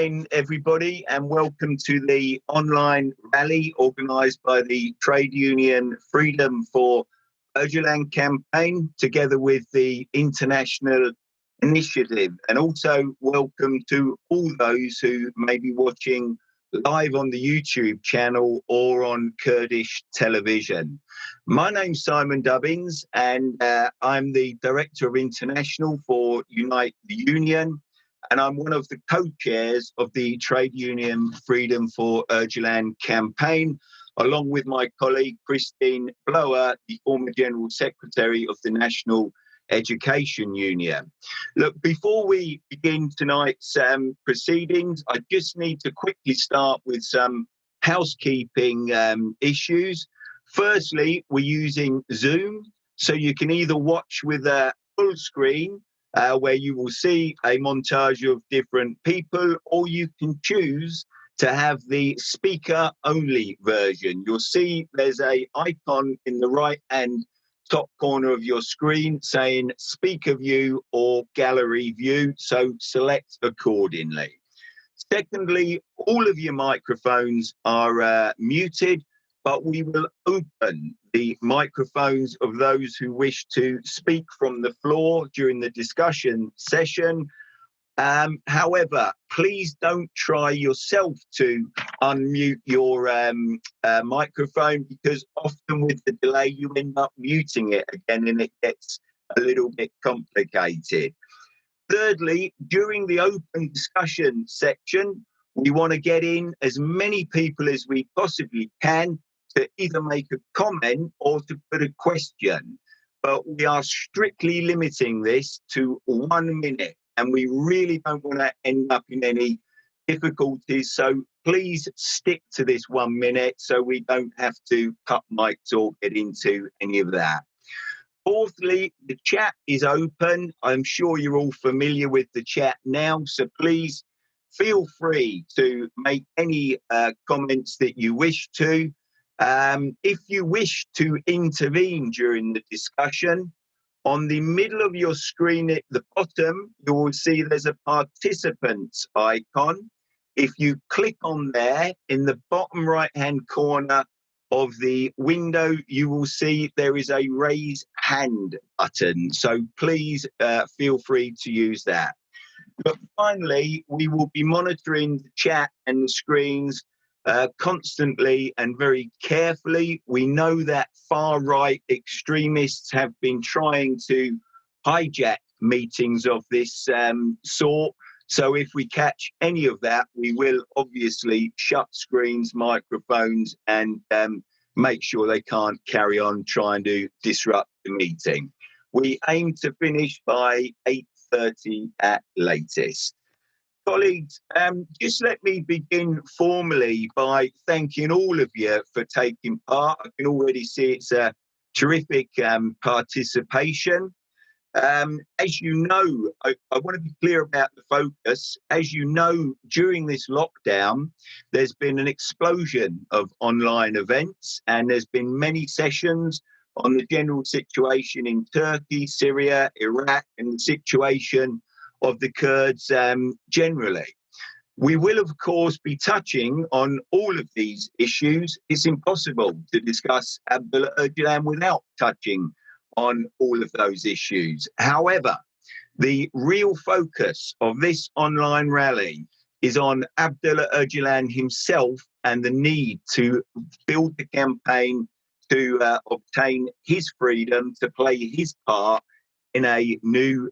again, everybody, and welcome to the online rally organised by the trade union Freedom for Öcalan campaign, together with the international initiative. And also welcome to all those who may be watching live on the YouTube channel or on Kurdish television. My name's Simon Dubbins, and I'm the Director of International for Unite the Union. And I'm one of the co-chairs of the Trade Union Freedom for Öcalan campaign, along with my colleague Christine Blower, the former General Secretary of the National Education Union. Look, before we begin tonight's proceedings, I just need to quickly start with some housekeeping issues. Firstly, we're using Zoom, so you can either watch with a full screen, where you will see a montage of different people, or you can choose to have the speaker-only version. You'll see there's an icon in the right-hand top corner of your screen saying speaker view or gallery view, so select accordingly. Secondly, all of your microphones are muted, but we will open the microphones of those who wish to speak from the floor during the discussion session. However, please don't try yourself to unmute your microphone, because often with the delay you end up muting it again and it gets a little bit complicated. Thirdly, during the open discussion section, we want to get in as many people as we possibly can to either make a comment or to put a question. But we are strictly limiting this to 1 minute, and we really don't want to end up in any difficulties. So please stick to this 1 minute so we don't have to cut mics or get into any of that. Fourthly, the chat is open. I'm sure you're all familiar with the chat now, so please feel free to make any comments that you wish to. If you wish to intervene during the discussion, on the middle of your screen at the bottom, you will see there's a participants icon. If you click on there, in the bottom right-hand corner of the window, you will see there is a raise hand button. So please feel free to use that. But finally, we will be monitoring the chat and the screens constantly and very carefully. We know that far-right extremists have been trying to hijack meetings of this sort. So if we catch any of that, we will obviously shut screens, microphones, and make sure they can't carry on trying to disrupt the meeting. We aim to finish by 8:30 at latest. Colleagues, just let me begin formally by thanking all of you for taking part. I can already see it's a terrific participation. As you know, I want to be clear about the focus. As you know, during this lockdown, there's been an explosion of online events, and there's been many sessions on the general situation in Turkey, Syria, Iraq, and the situation of the Kurds generally. We will, of course, be touching on all of these issues. It's impossible to discuss Abdullah Öcalan without touching on all of those issues. However, the real focus of this online rally is on Abdullah Öcalan himself and the need to build the campaign to obtain his freedom, to play his part in a new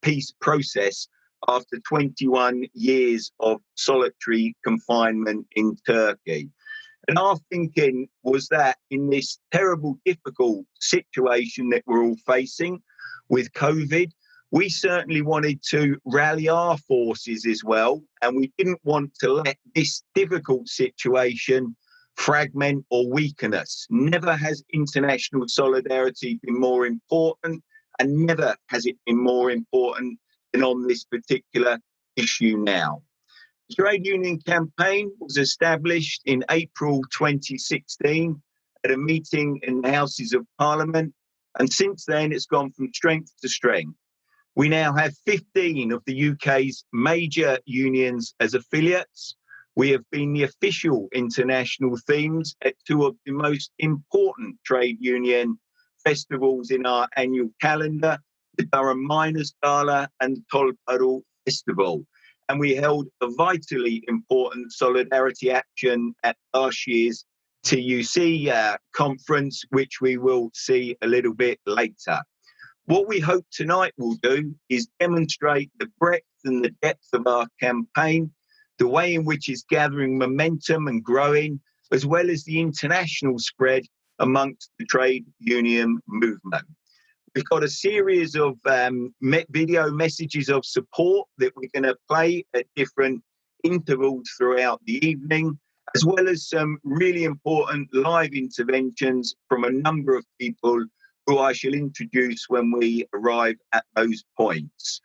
peace process after 21 years of solitary confinement in Turkey. And our thinking was that in this terrible, difficult situation that we're all facing with COVID, we certainly wanted to rally our forces as well. And we didn't want to let this difficult situation fragment or weaken us. Never has international solidarity been more important, and never has it been more important than on this particular issue now. The trade union campaign was established in April 2016 at a meeting in the Houses of Parliament, and since then it's gone from strength to strength. We now have 15 of the UK's major unions as affiliates. We have been the official international themes at two of the most important trade union festivals in our annual calendar, the Durham Miners Gala and the Tolpuddle Festival. And we held a vitally important solidarity action at last year's TUC conference, which we will see a little bit later. What we hope tonight will do is demonstrate the breadth and the depth of our campaign, the way in which it's gathering momentum and growing, as well as the international spread amongst the trade union movement. We've got a series of video messages of support that we're going to play at different intervals throughout the evening, as well as some really important live interventions from a number of people who I shall introduce when we arrive at those points.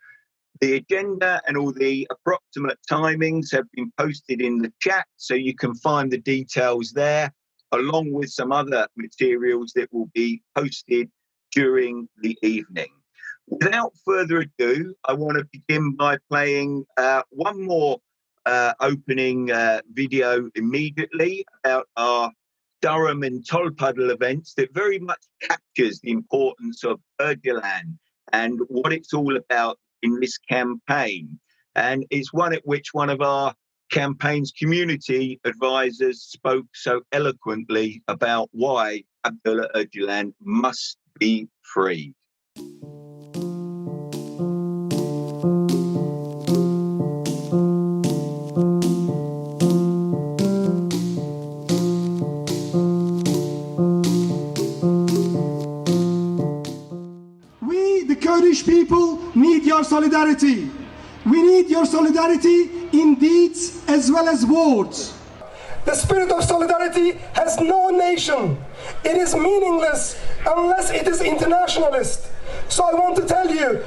The agenda and all the approximate timings have been posted in the chat, so you can find the details there, along with some other materials that will be posted during the evening. Without further ado, I want to begin by playing one more opening video immediately about our Durham and Tolpuddle events that very much captures the importance of Öcalan and what it's all about in this campaign. And it's one at which one of our campaign's community advisors spoke so eloquently about why Abdullah Öcalan must be freed. We, the Kurdish people, need your solidarity. We need your solidarity in deeds as well as words. The spirit of solidarity has no nation. It is meaningless unless it is internationalist. So I want to tell you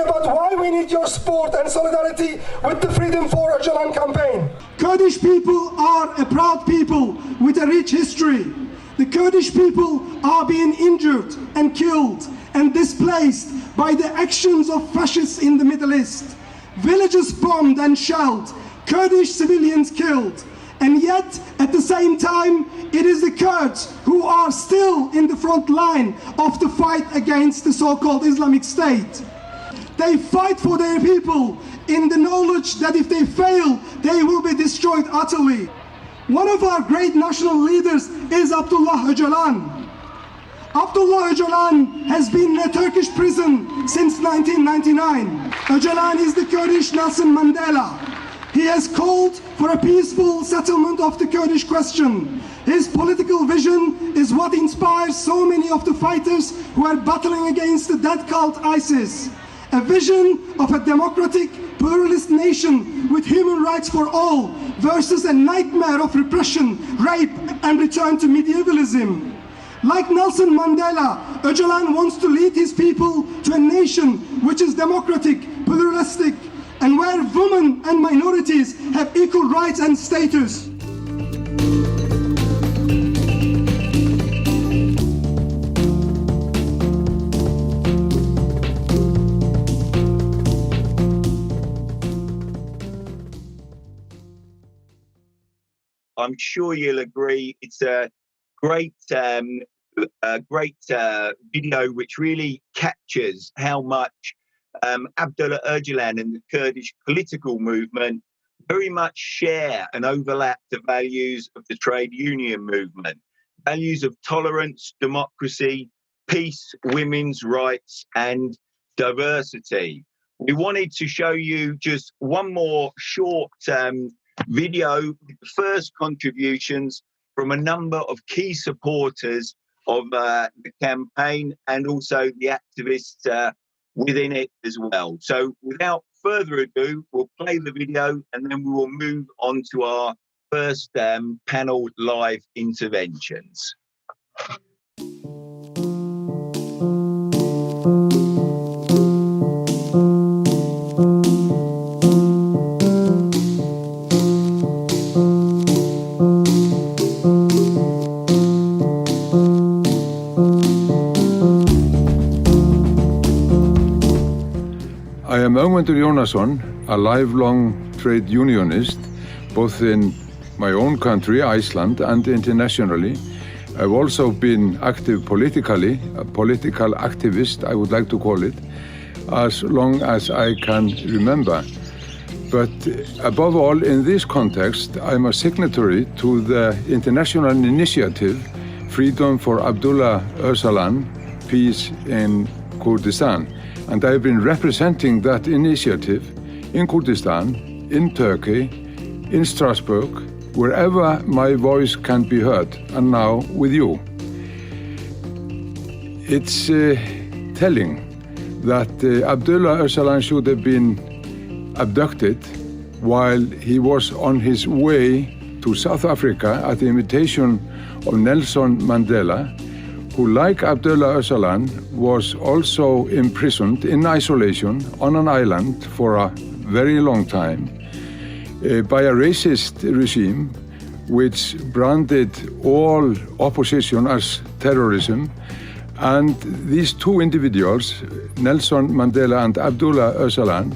about why we need your support and solidarity with the Freedom for Öcalan campaign. Kurdish people are a proud people with a rich history. The Kurdish people are being injured and killed and displaced by the actions of fascists in the Middle East. Villages bombed and shelled, Kurdish civilians killed. And yet, at the same time, it is the Kurds who are still in the front line of the fight against the so-called Islamic State. They fight for their people in the knowledge that if they fail, they will be destroyed utterly. One of our great national leaders is Abdullah Öcalan. Abdullah Öcalan has been in a Turkish prison since 1999. Öcalan is the Kurdish Nelson Mandela. He has called for a peaceful settlement of the Kurdish question. His political vision is what inspires so many of the fighters who are battling against the death cult ISIS. A vision of a democratic, pluralist nation with human rights for all versus a nightmare of repression, rape, and return to medievalism. Like Nelson Mandela, Öcalan wants to lead his people to a nation which is democratic, pluralistic, and where women and minorities have equal rights and status. I'm sure you'll agree it's a great video which really captures how much Abdullah Öcalan and the Kurdish political movement very much share and overlap the values of the trade union movement. Values of tolerance, democracy, peace, women's rights, and diversity. We wanted to show you just one more short video with the first contributions from a number of key supporters of the campaign and also the activists within it as well. So without further ado, we'll play the video and then we will move on to our first panel live interventions. am Ögmundur Jónasson, a lifelong trade unionist, both in my own country, Iceland, and internationally. I've also been active politically, a political activist, I would like to call it, as long as I can remember. But above all, in this context, I'm a signatory to the international initiative Freedom for Abdullah Öcalan, Peace in Kurdistan. And I've been representing that initiative in Kurdistan, in Turkey, in Strasbourg, wherever my voice can be heard, and now with you. It's telling that Abdullah Öcalan should have been abducted while he was on his way to South Africa at the invitation of Nelson Mandela, who, like Abdullah Öcalan, was also imprisoned in isolation on an island for a very long time by a racist regime which branded all opposition as terrorism. And these two individuals, Nelson Mandela and Abdullah Öcalan,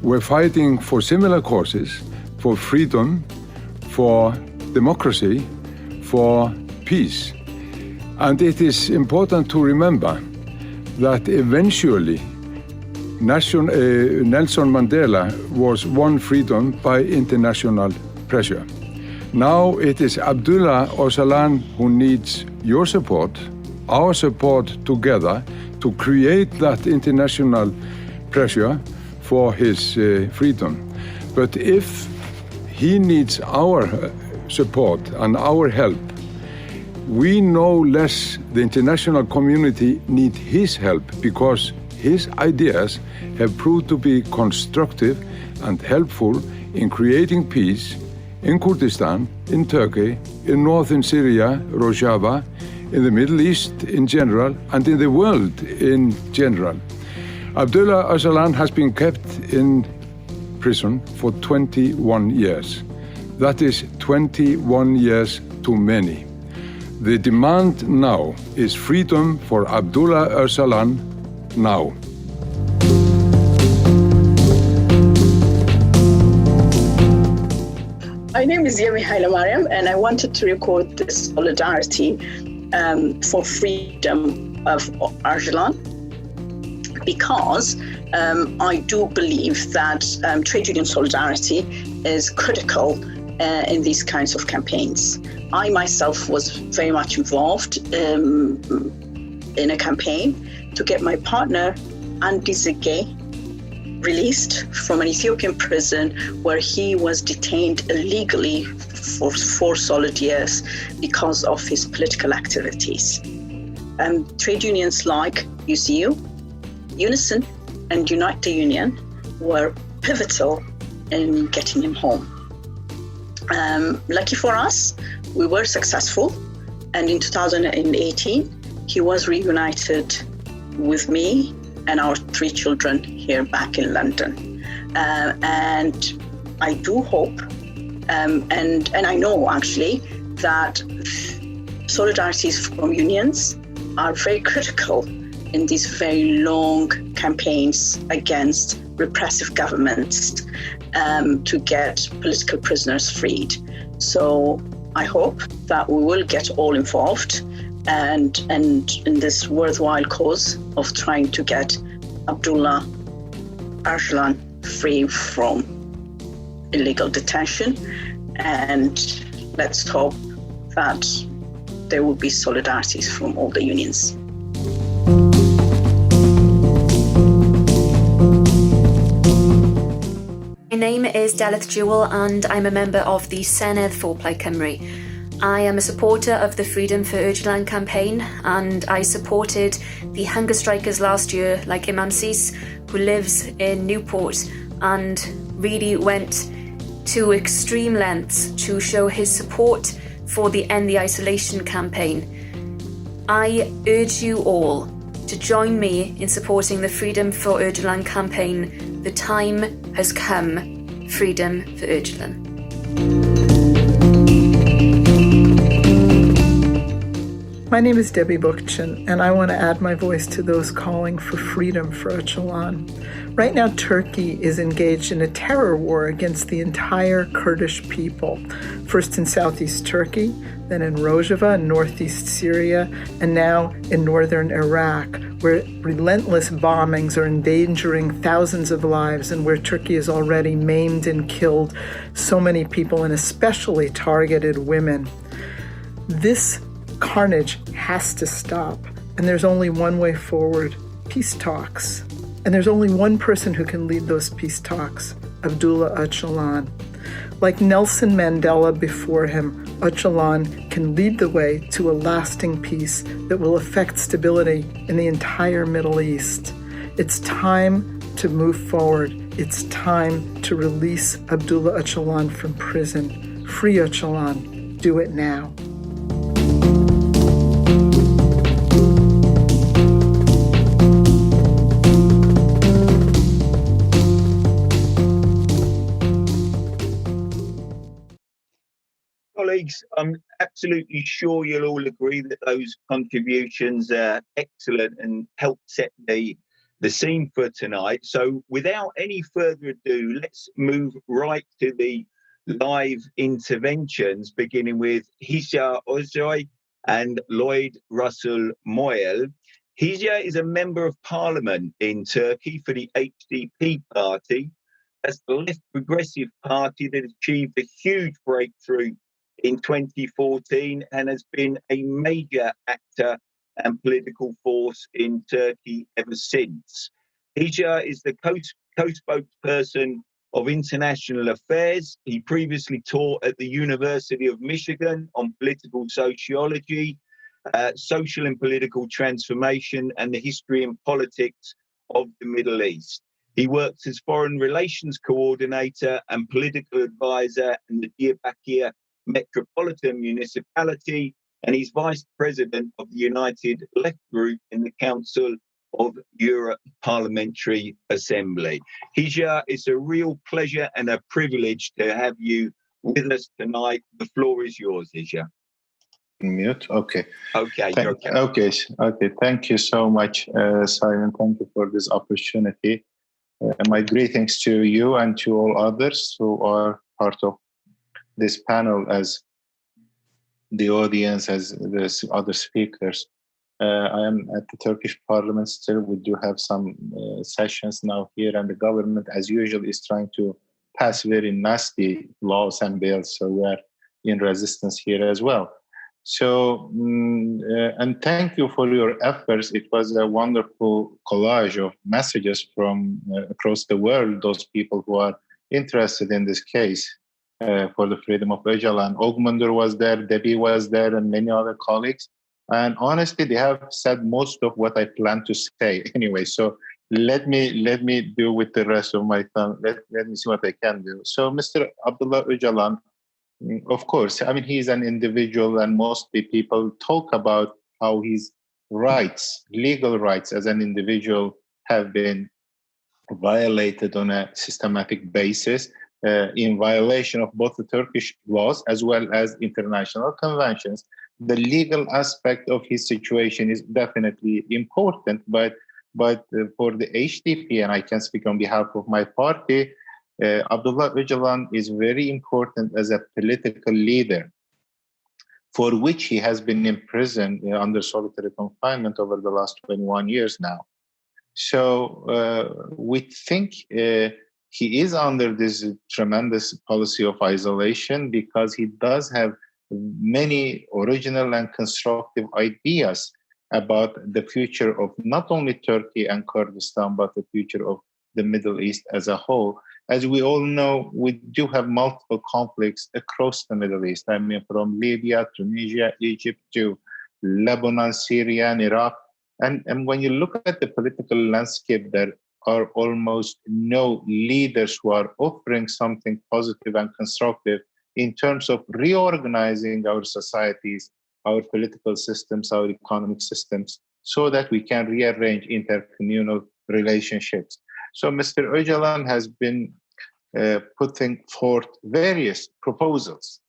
were fighting for similar causes, for freedom, for democracy, for peace. And it is important to remember that eventually Nelson Mandela was won freedom by international pressure. Now it is Abdullah Öcalan who needs your support, our support together, to create that international pressure for his freedom. But if he needs our support and our help, we no less, the international community, need his help, because his ideas have proved to be constructive and helpful in creating peace in Kurdistan, in Turkey, in northern Syria, Rojava, in the Middle East in general, and in the world in general. Abdullah Öcalan has been kept in prison for 21 years. That is 21 years too many. The demand now is freedom for Abdullah Öcalan now. My name is Yemi Hailemariam, and I wanted to record this solidarity for freedom of Öcalan, because I do believe that trade union solidarity is critical in these kinds of campaigns. I myself was very much involved in a campaign to get my partner, Andy Zigay, released from an Ethiopian prison where he was detained illegally for 4 solid years because of his political activities. Trade unions like UCU, Unison, and Unite the Union were pivotal in getting him home. Lucky for us, we were successful, and in 2018, he was reunited with me and our 3 children here back in London. And I do hope, and I know actually, that solidarities from unions are very critical in these very long campaigns against repressive governments to get political prisoners freed. So I hope that we will get all involved and in this worthwhile cause of trying to get Abdullah Öcalan free from illegal detention. And let's hope that there will be solidarities from all the unions. My name is Delith Jewell, and I'm a member of the Senedd for Plaid Cymru. I am a supporter of the Freedom for Öcalan campaign, and I supported the hunger strikers last year, like Imam Sis, who lives in Newport, and really went to extreme lengths to show his support for the End the Isolation campaign. I urge you all to join me in supporting the Freedom for Öcalan campaign. The time has come. Freedom for Öcalan. My name is Debbie Bookchin, and I want to add my voice to those calling for freedom for Öcalan. Right now, Turkey is engaged in a terror war against the entire Kurdish people, first in southeast Turkey, then in Rojava in northeast Syria, and now in northern Iraq, where relentless bombings are endangering thousands of lives and where Turkey has already maimed and killed so many people, and especially targeted women. This carnage has to stop, and there's only one way forward: peace talks. And there's only one person who can lead those peace talks: Abdullah Öcalan. Like Nelson Mandela before him, Öcalan can lead the way to a lasting peace that will affect stability in the entire Middle East. It's time to move forward. It's time to release Abdullah Öcalan from prison. Free Öcalan. Do it now. Colleagues, I'm absolutely sure you'll all agree that those contributions are excellent and help set the scene for tonight. So without any further ado, let's move right to the live interventions, beginning with Hişyar Özsoy and Lloyd Russell-Moyle. Hişyar is a member of parliament in Turkey for the HDP party. That's the left progressive party that achieved a huge breakthrough in 2014 and has been a major actor and political force in Turkey ever since. Hişyar is the co-spokesperson of international affairs. He previously taught at the University of Michigan on political sociology, social and political transformation, and the history and politics of the Middle East. He works as foreign relations coordinator and political advisor in the Diyarbakir Metropolitan Municipality, and he's vice president of the United Left Group in the Council of Europe Parliamentary Assembly. Hişyar, it's a real pleasure and a privilege to have you with us tonight. The floor is yours, Hişyar. Mute. Okay. Okay. Okay. Thank you so much, Simon. Thank you for this opportunity. My greetings to you and to all others who are part of this panel, as the audience, as the other speakers. I am at the Turkish Parliament still. We do have some sessions now here, and the government, as usual, is trying to pass very nasty laws and bills. So we are in resistance here as well. So, and thank you for your efforts. It was a wonderful collage of messages from across the world, those people who are interested in this case. For the freedom of Öcalan. Ogmundur was there, Debbie was there, and many other colleagues. And honestly, they have said most of what I plan to say anyway. So let me do with the rest of my time. Let me see what I can do. So Mr. Abdullah Öcalan, of course, I mean, he's an individual, and mostly people talk about how his rights, legal rights as an individual, have been violated on a systematic basis. In violation of both the Turkish laws as well as international conventions. The legal aspect of his situation is definitely important, but for the HDP, and I can speak on behalf of my party, Abdullah Öcalan is very important as a political leader, for which he has been imprisoned under solitary confinement over the last 21 years now. So we think he is under this tremendous policy of isolation because he does have many original and constructive ideas about the future of not only Turkey and Kurdistan, but the future of the Middle East as a whole. As we all know, we do have multiple conflicts across the Middle East. I mean, from Libya, Tunisia, Egypt to Lebanon, Syria, and Iraq. And when you look at the political landscape, there are almost no leaders who are offering something positive and constructive in terms of reorganizing our societies, our political systems, our economic systems, so that we can rearrange intercommunal relationships. So Mr. Öcalan has been putting forth various proposals,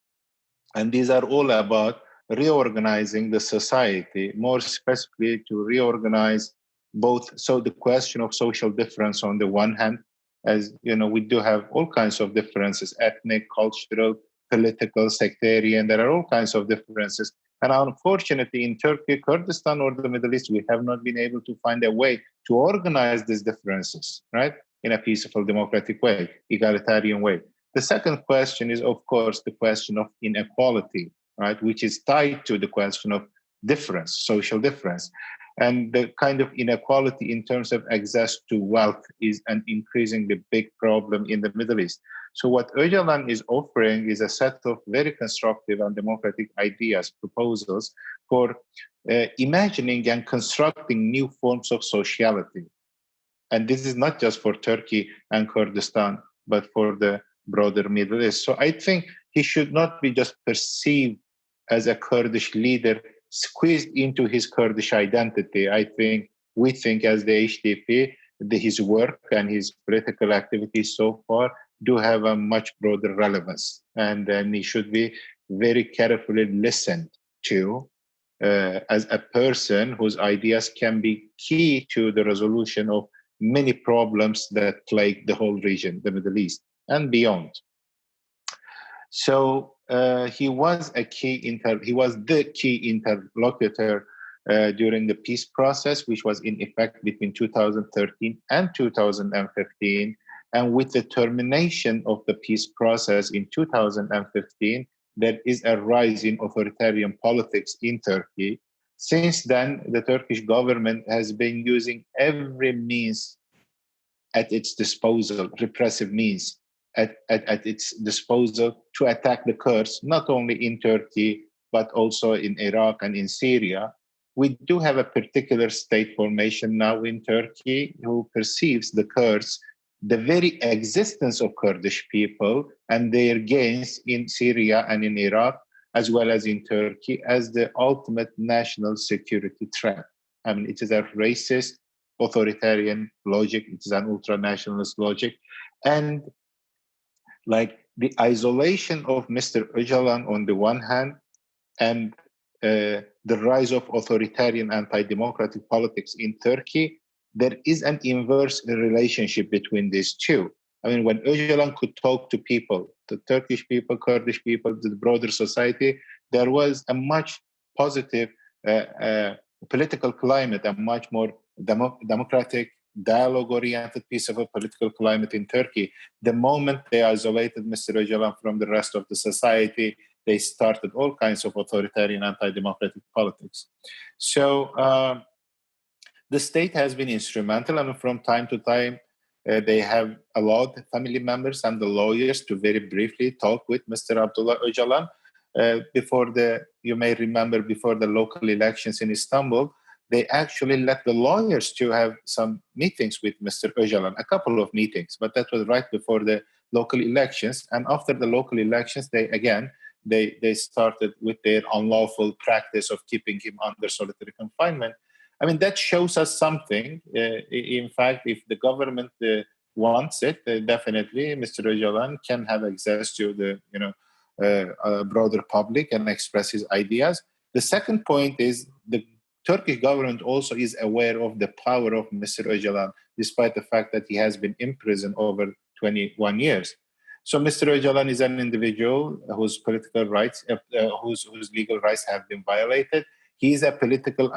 and these are all about reorganizing the society, more specifically to reorganize both. So the question of social difference on the one hand, as you know, we do have all kinds of differences, ethnic, cultural, political, sectarian, there are all kinds of differences. And unfortunately, in Turkey, Kurdistan, or the Middle East, we have not been able to find a way to organize these differences, right, in a peaceful, democratic way, egalitarian way. The second question is, of course, the question of inequality, right, which is tied to the question of difference, social difference. And the kind of inequality in terms of access to wealth is an increasingly big problem in the Middle East. So what Öcalan is offering is a set of very constructive and democratic ideas, proposals for imagining and constructing new forms of sociality. And this is not just for Turkey and Kurdistan, but for the broader Middle East. So I think he should not be just perceived as a Kurdish leader squeezed into his Kurdish identity. We think as the HDP, his work and his political activities so far do have a much broader relevance. And then he should be very carefully listened to as a person whose ideas can be key to the resolution of many problems that plague the whole region, the Middle East and beyond. So he was the key interlocutor during the peace process, which was in effect between 2013 and 2015. And with the termination of the peace process in 2015, there is a rise in authoritarian politics in Turkey. Since then, the Turkish government has been using every means at its disposal, repressive means at its disposal to attack the Kurds, not only in Turkey, but also in Iraq and in Syria. We do have a particular state formation now in Turkey who perceives the Kurds, the very existence of Kurdish people and their gains in Syria and in Iraq, as well as in Turkey, as the ultimate national security threat. I mean, it is a racist, authoritarian logic. It is an ultra-nationalist logic. And like the isolation of Mr. Öcalan on the one hand, and the rise of authoritarian anti-democratic politics in Turkey, there is an inverse relationship between these two. I mean, when Öcalan could talk to people, the Turkish people, Kurdish people, the broader society, there was a much positive political climate, a much more democratic, dialogue-oriented piece of a political climate in Turkey. The moment they isolated Mr. Öcalan from the rest of the society, they started all kinds of authoritarian, anti-democratic politics. So the state has been instrumental, and from time to time, they have allowed family members and the lawyers to very briefly talk with Mr. Abdullah Öcalan. You may remember, before the local elections in Istanbul, they actually let the lawyers to have some meetings with Mr. Öcalan, a couple of meetings, but that was right before the local elections. And after the local elections, they started with their unlawful practice of keeping him under solitary confinement. I mean, that shows us something. In fact, if the government wants it, definitely Mr. Öcalan can have access to the broader public and express his ideas. The second point is the Turkish government also is aware of the power of Mr. Öcalan, despite the fact that he has been in prison over 21 years. So Mr. Öcalan is an individual whose political rights, whose legal rights have been violated. He is a political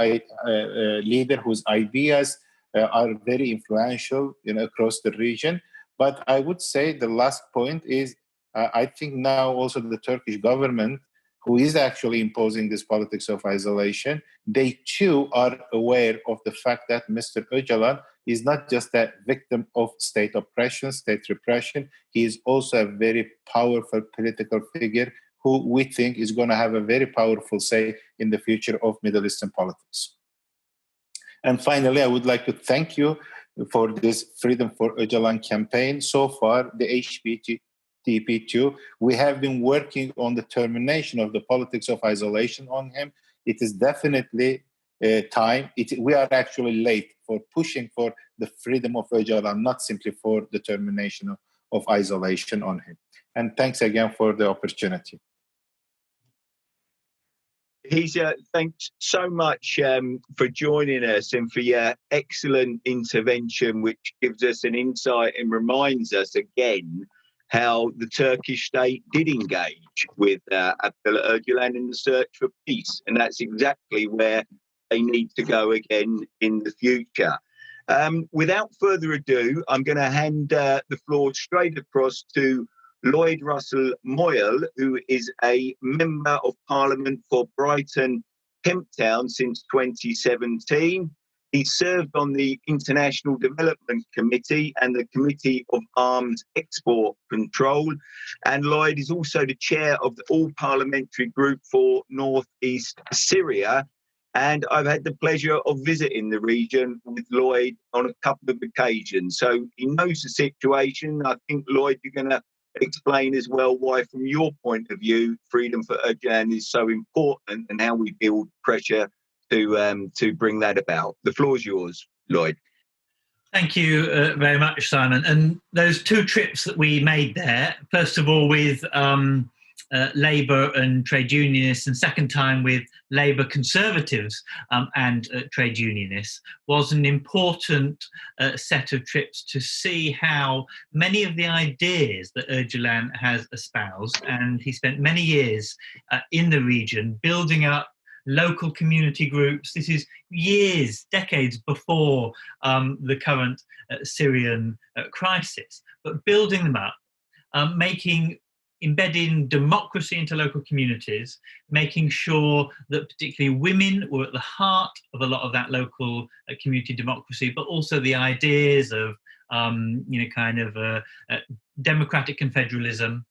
leader whose ideas are very influential, across the region. But I would say the last point is, I think now also the Turkish government, who is actually imposing this politics of isolation, they too are aware of the fact that Mr. Öcalan is not just a victim of state oppression, state repression. He is also a very powerful political figure who we think is going to have a very powerful say in the future of Middle Eastern politics. And finally, I would like to thank you for this Freedom for Öcalan campaign. So far, the HDP2, we have been working on the termination of the politics of isolation on him. It is definitely time. We are actually late for pushing for the freedom of Öcalan, not simply for the termination of isolation on him. And thanks again for the opportunity. Hişyar, thanks so much for joining us and for your excellent intervention, which gives us an insight and reminds us again how the Turkish state did engage with Abdullah Öcalan in the search for peace. And that's exactly where they need to go again in the future. Without further ado, I'm going to hand the floor straight across to Lloyd Russell-Moyle, who is a Member of Parliament for Brighton Kemp Town since 2017. He served on the International Development Committee and the Committee of Arms Export Control. And Lloyd is also the chair of the All-Parliamentary Group for North East Syria. And I've had the pleasure of visiting the region with Lloyd on a couple of occasions. So he knows the situation. I think, Lloyd, you're going to explain as well why, from your point of view, freedom for Öcalan is so important and how we build pressure to bring that about. The floor's yours, Lloyd. Thank you very much, Simon. And those two trips that we made there, first of all with Labour and trade unionists, and second time with Labour Conservatives and trade unionists, was an important set of trips to see how many of the ideas that Öcalan has espoused, and he spent many years in the region building up local community groups. This is years, decades before the current Syrian crisis, but building them up, embedding democracy into local communities, making sure that particularly women were at the heart of a lot of that local community democracy, but also the ideas of, democratic confederalism.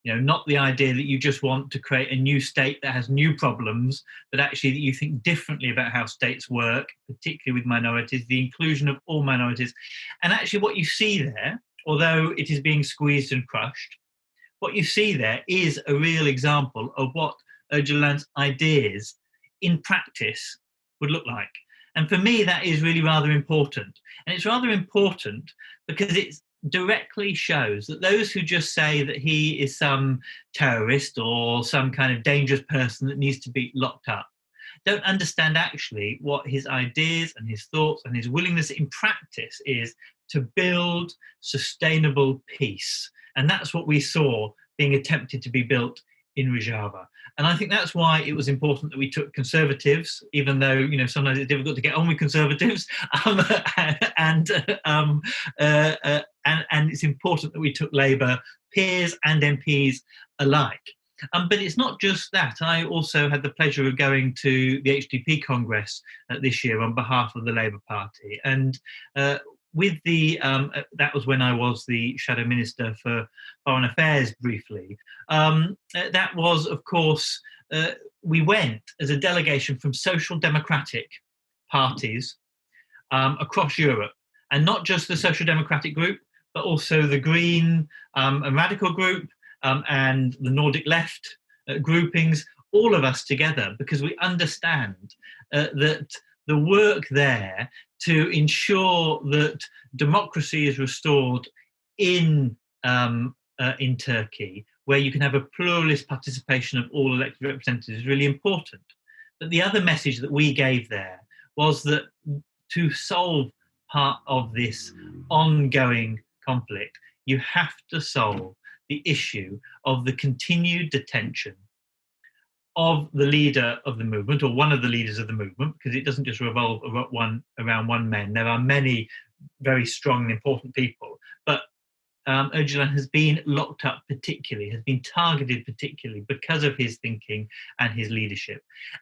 Not the idea that you just want to create a new state that has new problems, but actually that you think differently about how states work, particularly with minorities, the inclusion of all minorities. And actually what you see there, although it is being squeezed and crushed, what you see there is a real example of what Öcalan's ideas in practice would look like. And for me, that is really rather important. And it's rather important because it directly shows that those who just say that he is some terrorist or some kind of dangerous person that needs to be locked up don't understand actually what his ideas and his thoughts and his willingness in practice is to build sustainable peace. And that's what we saw being attempted to be built in Rojava. And I think that's why it was important that we took Conservatives, even though sometimes it's difficult to get on with Conservatives, and it's important that we took Labour peers and MPs alike. But it's not just that. I also had the pleasure of going to the HDP Congress this year on behalf of the Labour Party, and with that was when I was the Shadow Minister for Foreign Affairs briefly. That was, of course, we went as a delegation from social democratic parties across Europe, and not just the Social Democratic group, but also the Green and Radical group and the Nordic Left groupings, all of us together, because we understand that the work there to ensure that democracy is restored in Turkey, where you can have a pluralist participation of all elected representatives, is really important. But the other message that we gave there was that to solve part of this ongoing conflict, you have to solve the issue of the continued detention of the leader of the movement, or one of the leaders of the movement, because it doesn't just revolve around one man. There are many very strong and important people, but Öcalan has been locked up particularly, has been targeted particularly because of his thinking and his leadership.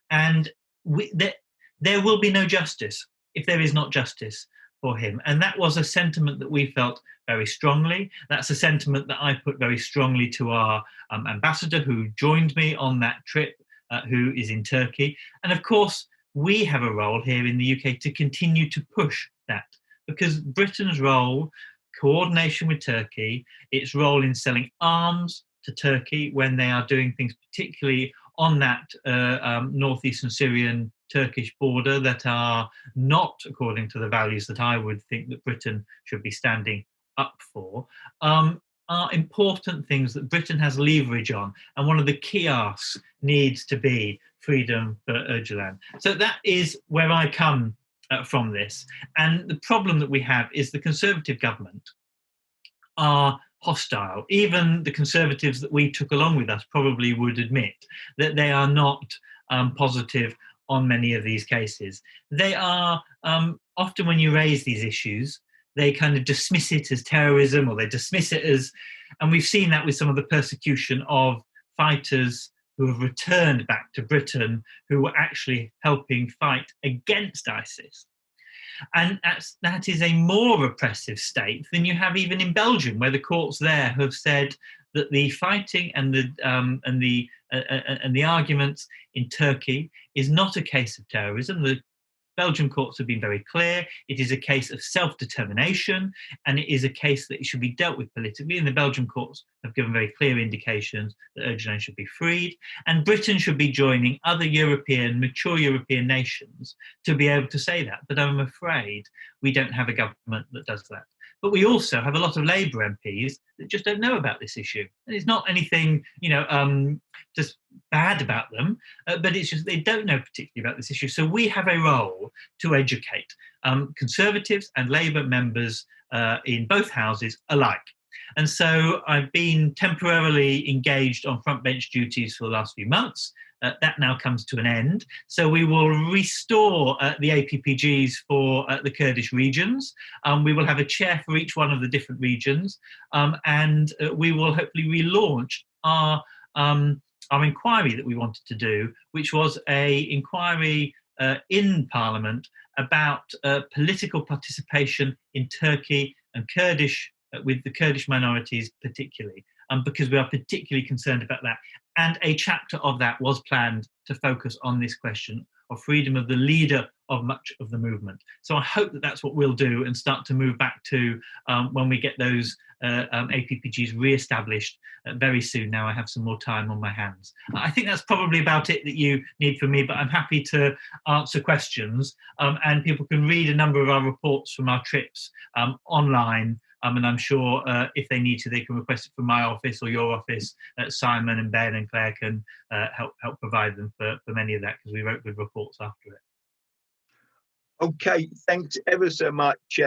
And there will be no justice if there is not justice for him. And that was a sentiment that we felt very strongly. That's a sentiment that I put very strongly to our ambassador who joined me on that trip, who is in Turkey. And of course, we have a role here in the UK to continue to push that, because Britain's role, coordination with Turkey, its role in selling arms to Turkey when they are doing things particularly on that northeastern Syrian Turkish border that are not according to the values that I would think that Britain should be standing up for, are important things that Britain has leverage on. And one of the key asks needs to be freedom for Öcalan. So that is where I come from this. And the problem that we have is the Conservative government are hostile. Even the Conservatives that we took along with us probably would admit that they are not positive on many of these cases. They are, often when you raise these issues, they kind of dismiss it as terrorism, or they dismiss it as, and we've seen that with some of the persecution of fighters who have returned back to Britain, who were actually helping fight against ISIS. And that is a more repressive state than you have even in Belgium, where the courts there have said that the fighting and the arguments in Turkey is not a case of terrorism. The Belgian courts have been very clear. It is a case of self-determination, and it is a case that it should be dealt with politically. And the Belgian courts have given very clear indications that Öcalan should be freed. And Britain should be joining other mature European nations to be able to say that. But I'm afraid we don't have a government that does that. But we also have a lot of Labour MPs that just don't know about this issue. And it's not anything, just bad about them, but it's just they don't know particularly about this issue. So we have a role to educate Conservatives and Labour members in both houses alike. And so I've been temporarily engaged on front bench duties for the last few months. That now comes to an end. So we will restore the APPGs for the Kurdish regions. We will have a chair for each one of the different regions. And we will hopefully relaunch our inquiry that we wanted to do, which was an inquiry in Parliament about political participation in Turkey and Kurdish, with the Kurdish minorities particularly, because we are particularly concerned about that. And a chapter of that was planned to focus on this question of freedom of the leader of much of the movement. So I hope that that's what we'll do and start to move back to when we get those APPGs re-established very soon. Now I have some more time on my hands. I think that's probably about it that you need from me, but I'm happy to answer questions, and people can read a number of our reports from our trips online. And I'm sure if they need to, they can request it from my office or your office. Simon and Ben and Claire can help provide them for many of that, because we wrote good reports after it. Okay, thanks ever so much,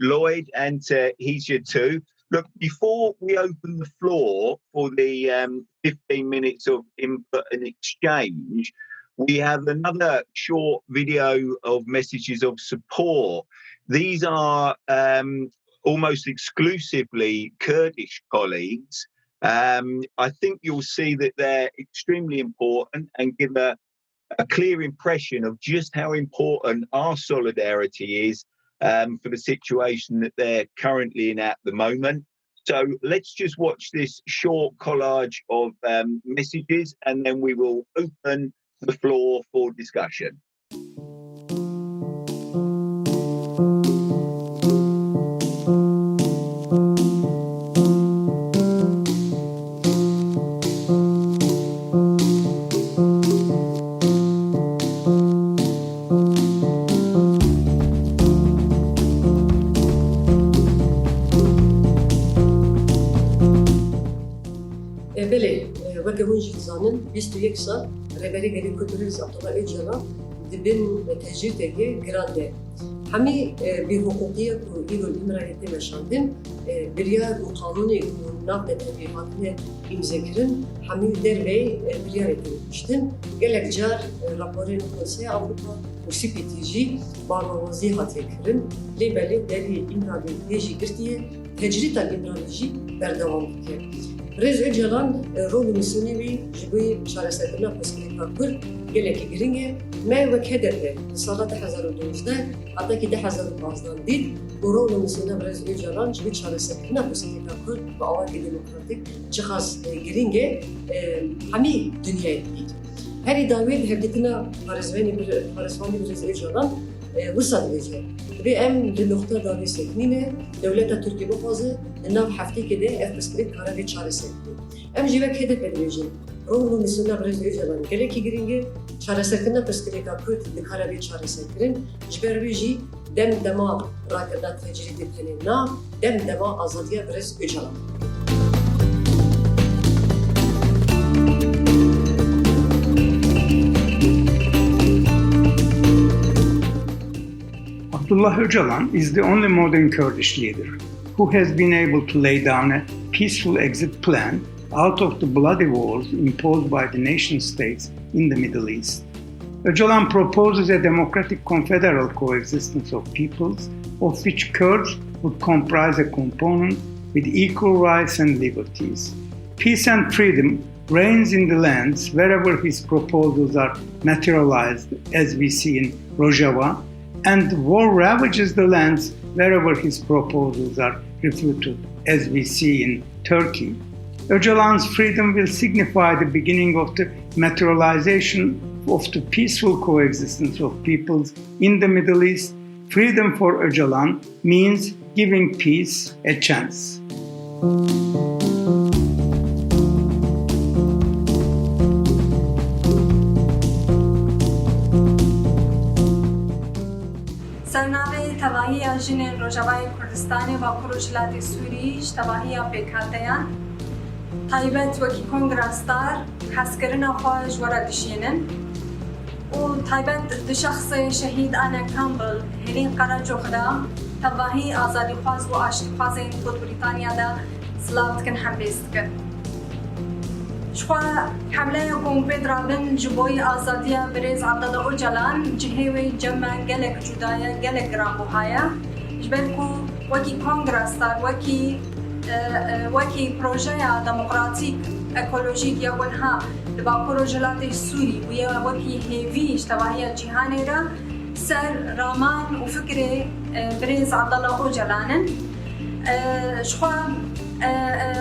Lloyd, and Hişyar too. Look, before we open the floor for the 15 minutes of input and exchange, we have another short video of messages of support. These are almost exclusively Kurdish colleagues. I think you'll see that they're extremely important and give a clear impression of just how important our solidarity is for the situation that they're currently in at the moment. So let's just watch this short collage of messages, and then we will open the floor for discussion. زانن 21 سال رهبری گری کلتوری عبدالله öcalan dibin tecrübeye grande. Hami bir hukukiye ku İrol İmraiyeti meşandim biryar bu kanuni ku navde tebliğatine imzekirin hami dervey biryar edilmiştim. Gelek car raporun Konsey Avrupa bu CPTG bağlavazi hatiyekirin lebeli deri İmraiyeti yeji girdiye tecritan İmraiyeti berdevam diye. Reaz Öcalan rolü misyoneri jiboy çareserkirina peskirina Kurd geleki giringe me vek hedefe sala 2012 hatta ki 2015 did bu rolü misyoneri Reaz Öcalan jiboy çareserkirina peskirina Kurd ve avaki demokratik çıkaz giringe hami dünyaya did. Her idavet hevdetina parizvani Reaz Öcalan وصل وجهه بأم للنقطة داري سكنينة دولة تركيا بفازة لناف حفتي كده أفسكريت كارابي شارع سكني أم جيبك هدف الوجه رومو مسؤولنا برز وجهان كله كي جرينجة شارع سكننا فسكريت كارت لكارابي شارع سكنين جبر وجهي دم دما راكنا تجريد التنينا دم دما أزادية برز وجهان Abdullah Öcalan is the only modern Kurdish leader who has been able to lay down a peaceful exit plan out of the bloody wars imposed by the nation-states in the Middle East. Öcalan proposes a democratic confederal coexistence of peoples, of which Kurds would comprise a component with equal rights and liberties. Peace and freedom reigns in the lands wherever his proposals are materialized, as we see in Rojava, and war ravages the lands wherever his proposals are refuted, as we see in Turkey. Öcalan's freedom will signify the beginning of the materialization of the peaceful coexistence of peoples in the Middle East. Freedom for Öcalan means giving peace a chance. سرنامه تباهی جن روجاوای کردستانی و پروژلات سوری تباهی پیکاتیان تایبت وکی کنگرستار حسکرنا خواهش ورا دشینن و تایبت دو شخص شهید آنا کامبل هرین قرار جوخدا تباهی آزادی خواز و آشتی خواز این بود بریتانیا دا سلاوت کن هم بیست کن شخوا حمله یکم پیدرابن جبوی آزادی بریز عبدالله اوجلان جهوی جمع گلک جدایا گلک گرامبوهایا جبرکو وکی کنگرستار وکی پروژه دموکراتیک اکولوژیک یا ونها لبا پروژلات سوری و یا وکی هیویش تباهی جهانی را سر رامان و فکر بریز عبدالله اوجلانن شخوا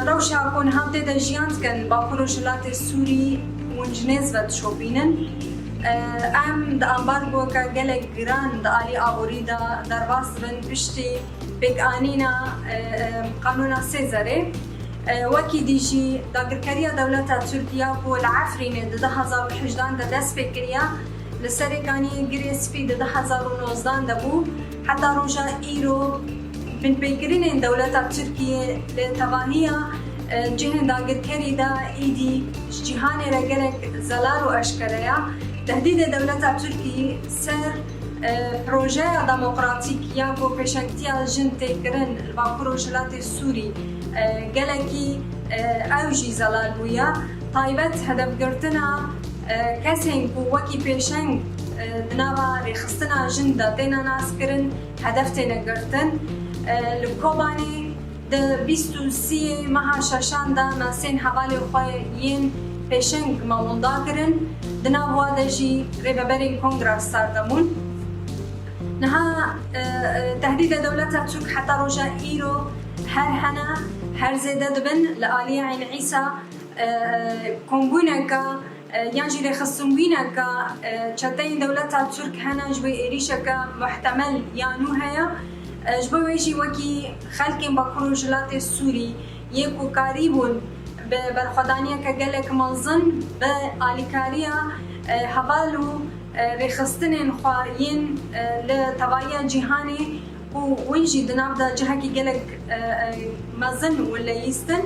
روشا کن هم تیدا جیانت کن با پروژلات سوری ونجنیز ود شوبینن ام دا امبارگو که گلک گران دا آلی آبوری دا در باس بن پشتی بگانینا قانونا سیزاره وکی دیجی داگرکریا دولتا ترکیا کو العفرین دا 2018 دا دست بکریا لسرکانی گریسپی دا 2019 دا بو حتی روژا ایرو من بيقرين دولة تركيا لتباهية جهن داغركري دا ايدي جهان رجلك زلال واشكريا تهديد دولة تركيا سر بروجه ديمقراطيك ياكو بشكتيا جن تكرن البروجلات السوري جلكي اوجي زلال ويا طيبت هدف قرتنا كسين كو وكي بيشنگ دنابا رخصتنا جندا تينا ناس كرن هدفتنا قرتن لکوبانی د 23 ماه ششان دا ناسین حوالی خوین پیشنگ موندا کرن دنا وادجی ریبرین کنگرس سردمون نها تهدید دولت ترک حتی روجا ایرو هر هنا هر زیده دبن لآلی عین عیسا کنگونکا یعنی رخصتونگونکا چتین دولت ترک هنا جوی ایریشکا محتمل یانو هیا جبويجي وكي خلقين ببروجلات السوري يكو قريبون بالخدانية كجلك منظم بالكاريا هبالو رخصتنين خواين لتبايا جهاني وينجي دنابدا جهكي جلك مزن ولا يستن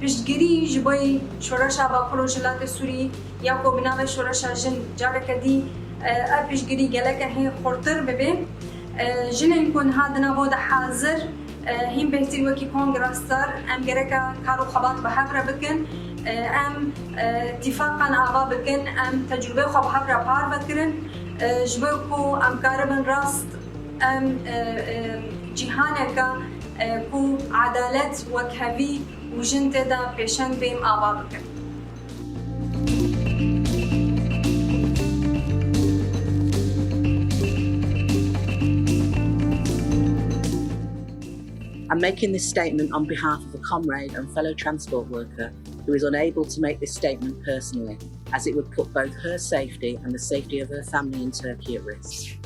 بشجري جبوي شورشا ببروجلات السوري يكو بنابه شورشا جن جارك دي بشجري جلك هي خورتر ببي جنين كون هادنا بود حاضر هم بهتر وكي كونغرستر ام جركا كارو خبات بحبرة بكن ام اتفاقا آوا بكن ام تجربة خو بحبرة بار بكرن جبوكو ام كاربن راست ام جهانكا كو عدالت وكهبي وجنت دا بيشنگ بيم آوا بكن I'm making this statement on behalf of a comrade and fellow transport worker who is unable to make this statement personally, as it would put both her safety and the safety of her family in Turkey at risk.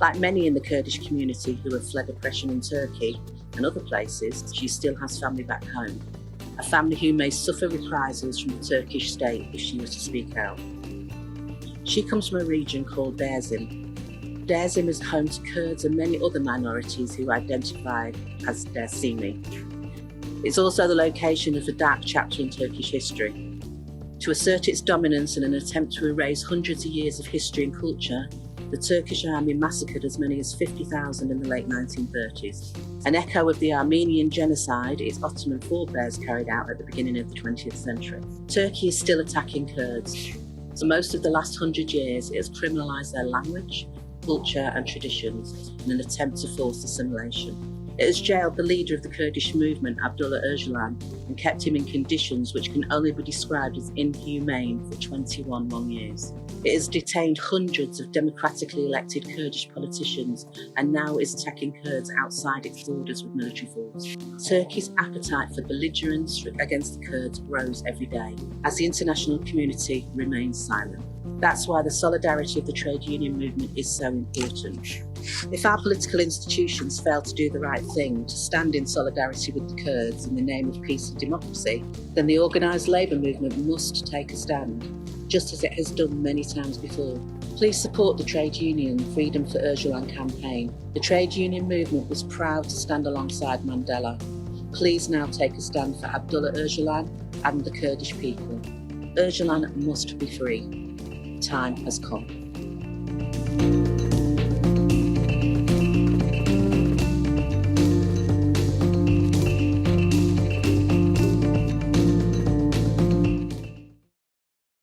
Like many in the Kurdish community who have fled oppression in Turkey and other places, she still has family back home, a family who may suffer reprisals from the Turkish state if she was to speak out. She comes from a region called Dersim. Dersim is home to Kurds and many other minorities who identify as Dersimi. It's also the location of a dark chapter in Turkish history. To assert its dominance in an attempt to erase hundreds of years of history and culture, the Turkish army massacred as many as 50,000 in the late 1930s. An echo of the Armenian genocide its Ottoman forebears carried out at the beginning of the 20th century. Turkey is still attacking Kurds. For most of the last 100 years, it has criminalised their language, culture and traditions in an attempt to force assimilation. It has jailed the leader of the Kurdish movement, Abdullah Öcalan, and kept him in conditions which can only be described as inhumane for 21 long years. It has detained hundreds of democratically elected Kurdish politicians and now is attacking Kurds outside its borders with military force. Turkey's appetite for belligerence against the Kurds grows every day as the international community remains silent. That's why the solidarity of the trade union movement is so important. If our political institutions fail to do the right thing, to stand in solidarity with the Kurds in the name of peace and democracy, then the organised labour movement must take a stand, just as it has done many times before. Please support the trade union Freedom for Öcalan campaign. The trade union movement was proud to stand alongside Mandela. Please now take a stand for Abdullah Öcalan and the Kurdish people. Öcalan must be free. Time has come.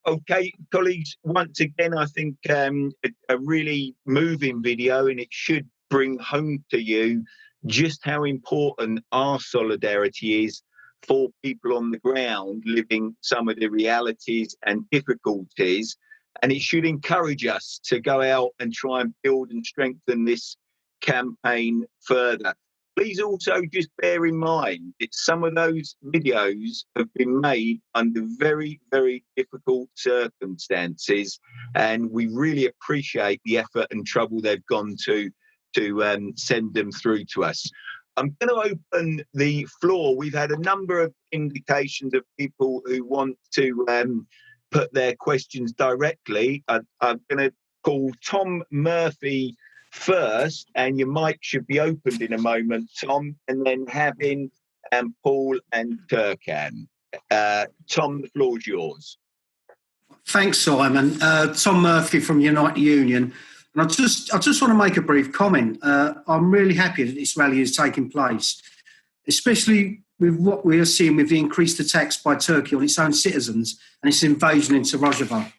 Okay, colleagues, once again, I think a really moving video, and it should bring home to you just how important our solidarity is for people on the ground living some of the realities and difficulties. And it should encourage us to go out and try and build and strengthen this campaign further. Please also just bear in mind that some of those videos have been made under very, very difficult circumstances, and we really appreciate the effort and trouble they've gone to send them through to us. I'm going to open the floor. We've had a number of indications of people who want to put their questions directly. I'm going to call Tom Murphy first, and your mic should be opened in a moment, Tom, and then Havin and Paul and Turkan. Tom, the floor's yours. Thanks, Simon. Tom Murphy from Unite Union. And I just want to make a brief comment. I'm really happy that this rally is taking place, especially with what we are seeing with the increased attacks by Turkey on its own citizens and its invasion into Rojava.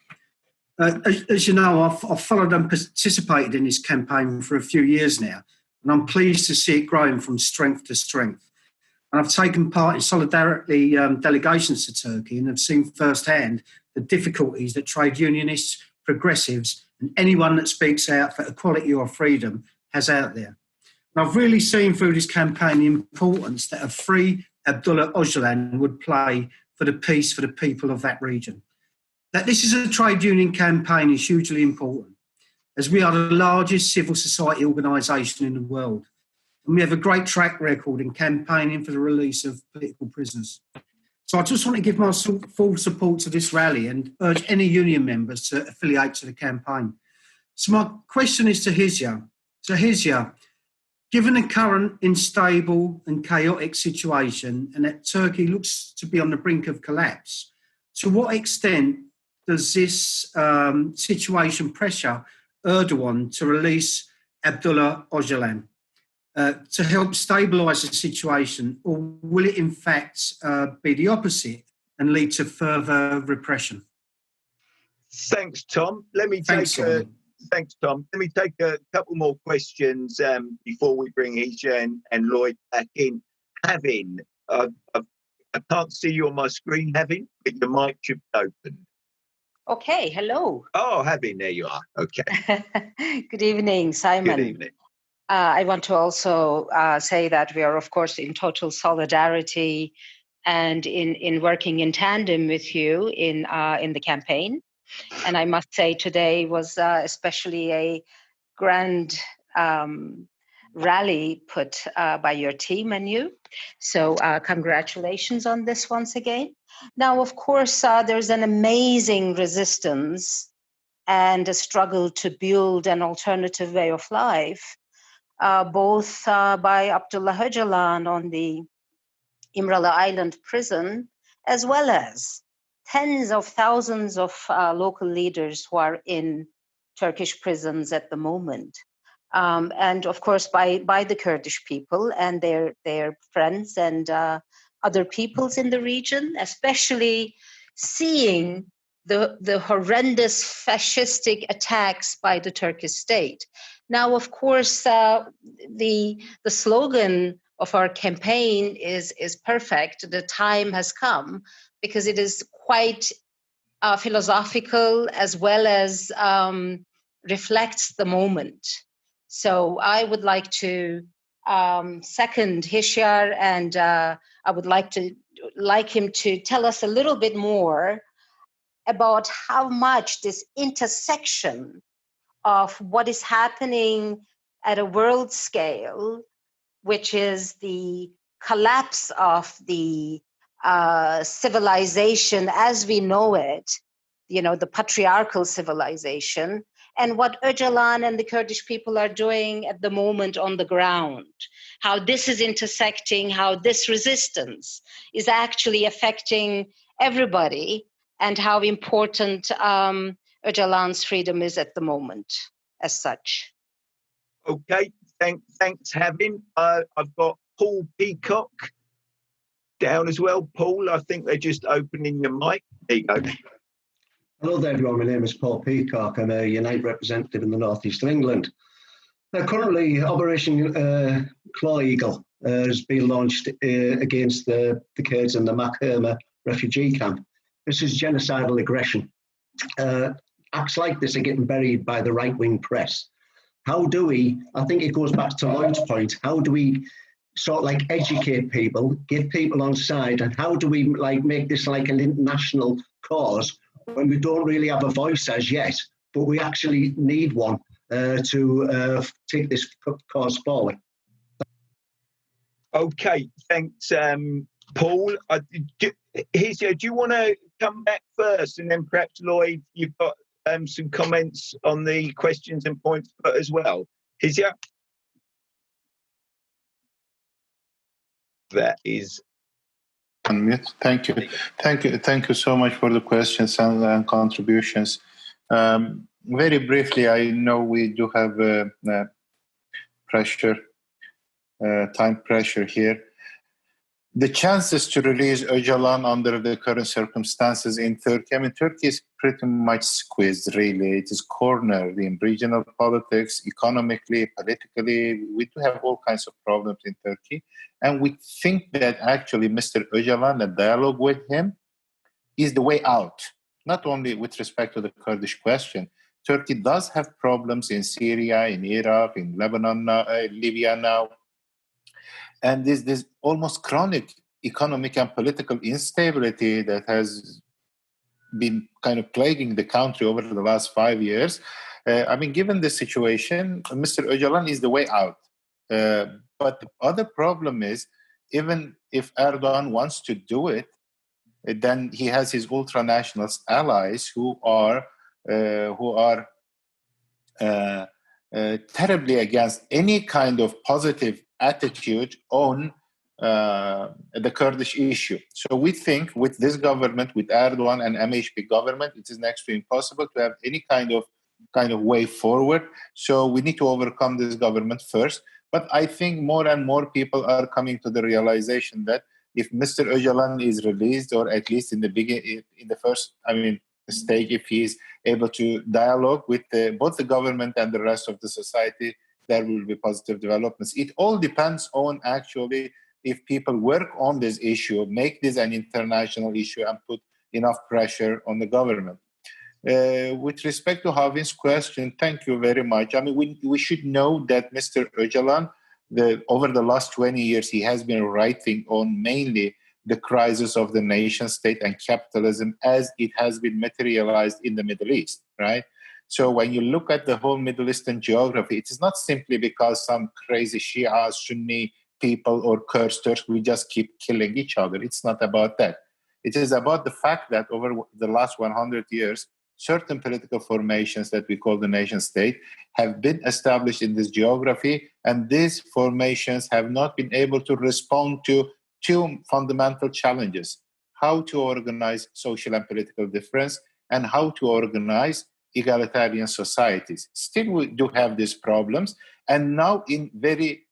As you know, I've followed and participated in this campaign for a few years now, and I'm pleased to see it growing from strength to strength. And I've taken part in solidarity delegations to Turkey and have seen firsthand the difficulties that trade unionists, progressives, and anyone that speaks out for equality or freedom has out there. And I've really seen through this campaign the importance that a free Abdullah Öcalan would play for the peace for the people of that region. That this is a trade union campaign is hugely important, as we are the largest civil society organisation in the world, and we have a great track record in campaigning for the release of political prisoners. So I just want to give my full support to this rally and urge any union members to affiliate to the campaign. So my question is to Hişyar. So Hişyar, given the current unstable and chaotic situation and that Turkey looks to be on the brink of collapse, to what extent does this situation pressure Erdogan to release Abdullah Öcalan to help stabilise the situation, or will it in fact be the opposite and lead to further repression? Thanks, Tom. Thanks, Tom. Let me take a couple more questions before we bring Hişyar and Lloyd back in. Havin, I can't see you on my screen, Havin, but your mic should be open. Okay, hello. Oh, Havin, there you are. Okay. Good evening, Simon. Good evening. I want to also say that we are, of course, in total solidarity and in working in tandem with you in the campaign. And I must say today was especially a grand rally put by your team and you. So congratulations on this once again. Now, of course, there's an amazing resistance and a struggle to build an alternative way of life, both by Abdullah Öcalan on the İmralı Island prison, as well as tens of thousands of local leaders who are in Turkish prisons at the moment. And of course by the Kurdish people and their friends and other peoples in the region, especially seeing the horrendous fascistic attacks by the Turkish state. Now, of course, the slogan of our campaign is perfect. The time has come, because it is quite philosophical as well as reflects the moment. So I would like to second Hişyar, and I would like him to tell us a little bit more about how much this intersection of what is happening at a world scale, which is the collapse of the civilization as we know it, the patriarchal civilization, and what Öcalan and the Kurdish people are doing at the moment on the ground, how this is intersecting, how this resistance is actually affecting everybody, and how important Öcalan's freedom is at the moment as such. Okay, thanks, Havin. I've got Paul Peacock down as well. Paul, I think they're just opening your mic. There you go. Hello there, everyone. My name is Paul Peacock. I'm a Unite representative in the northeast of England. Currently, Operation Claw Eagle has been launched against the Kurds in the Makhirma refugee camp. This is genocidal aggression. Acts like this are getting buried by the right-wing press. How do we, I think it goes back to Lloyd's point, how do we sort of like educate people, get people on side, and how do we like make this like an international cause when we don't really have a voice as yet, but we actually need one to take this cause forward? Okay, thanks, Paul. Hişyar, do you want to come back first, and then perhaps Lloyd, you've got some comments on the questions and points put as well. Hişyar? That is unmute. Thank you so much for the questions and contributions. Very briefly, I know we do have time pressure here. The chances to release Öcalan under the current circumstances in Turkey, I mean, Turkey is pretty much squeezed, really. It is cornered in regional politics, economically, politically. We do have all kinds of problems in Turkey. And we think that actually Mr. Öcalan, a dialogue with him, is the way out, not only with respect to the Kurdish question. Turkey does have problems in Syria, in Iraq, in Lebanon, Libya now. And this almost chronic economic and political instability that has been kind of plaguing the country over the last 5 years. I mean, given the situation, Mr. Öcalan is the way out. But the other problem is, even if Erdogan wants to do it, then he has his ultranationalist allies who are terribly against any kind of positive attitude on the Kurdish issue. So we think with this government, with Erdogan and MHP government, it is next to impossible to have any kind of way forward. So we need to overcome this government first. But I think more and more people are coming to the realization that if Mr. Öcalan is released, or at least in the first stage, if he is able to dialogue with both the government and the rest of the society, there will be positive developments. It all depends on actually if people work on this issue, make this an international issue, and put enough pressure on the government. With respect to Havin's question, thank you very much. I mean, we should know that Mr. Öcalan, over the last 20 years, he has been writing on mainly the crisis of the nation state and capitalism as it has been materialized in the Middle East, right? So when you look at the whole Middle Eastern geography, it is not simply because some crazy Shia, Sunni people or Kurds, Turks, we just keep killing each other. It's not about that. It is about the fact that over the last 100 years, certain political formations that we call the nation state have been established in this geography, and these formations have not been able to respond to two fundamental challenges: how to organize social and political difference, and how to organize egalitarian societies. Still, we do have these problems, and now in very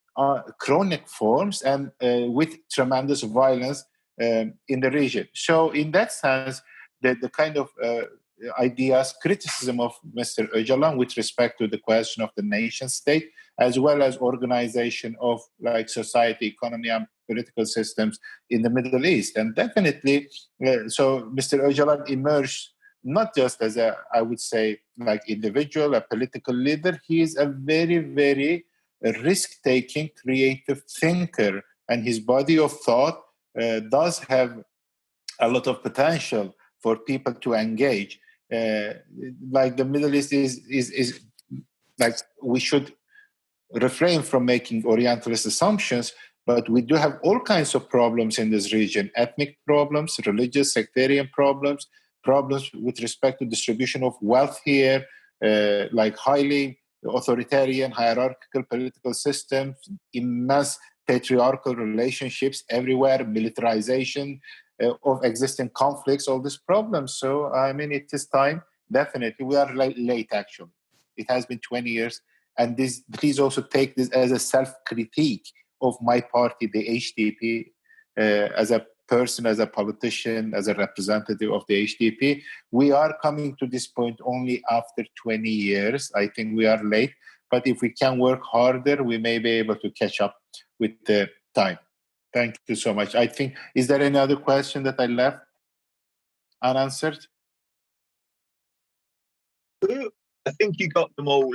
chronic forms and with tremendous violence in the region. So in that sense, the kind of ideas, criticism of Mr. Öcalan with respect to the question of the nation state, as well as organization of like society, economy, and political systems in the Middle East. And definitely, so Mr. Öcalan emerged not just as a, I would say, like individual, a political leader. He is a very, very risk-taking, creative thinker, and his body of thought does have a lot of potential for people to engage. Like the Middle East is like, we should refrain from making Orientalist assumptions, but we do have all kinds of problems in this region: ethnic problems, religious, sectarian problems, problems with respect to distribution of wealth here, like highly authoritarian, hierarchical political systems, immense patriarchal relationships everywhere, militarization of existing conflicts, all these problems. So, I mean, it is time, definitely. We are late, actually. It has been 20 years. And this, please also take this as a self-critique of my party, the HDP, as a person, as a politician, as a representative of the HDP. We are coming to this point only after 20 years. I think we are late. But if we can work harder, we may be able to catch up with the time. Thank you so much. I think, is there any other question that I left unanswered? I think you got them all,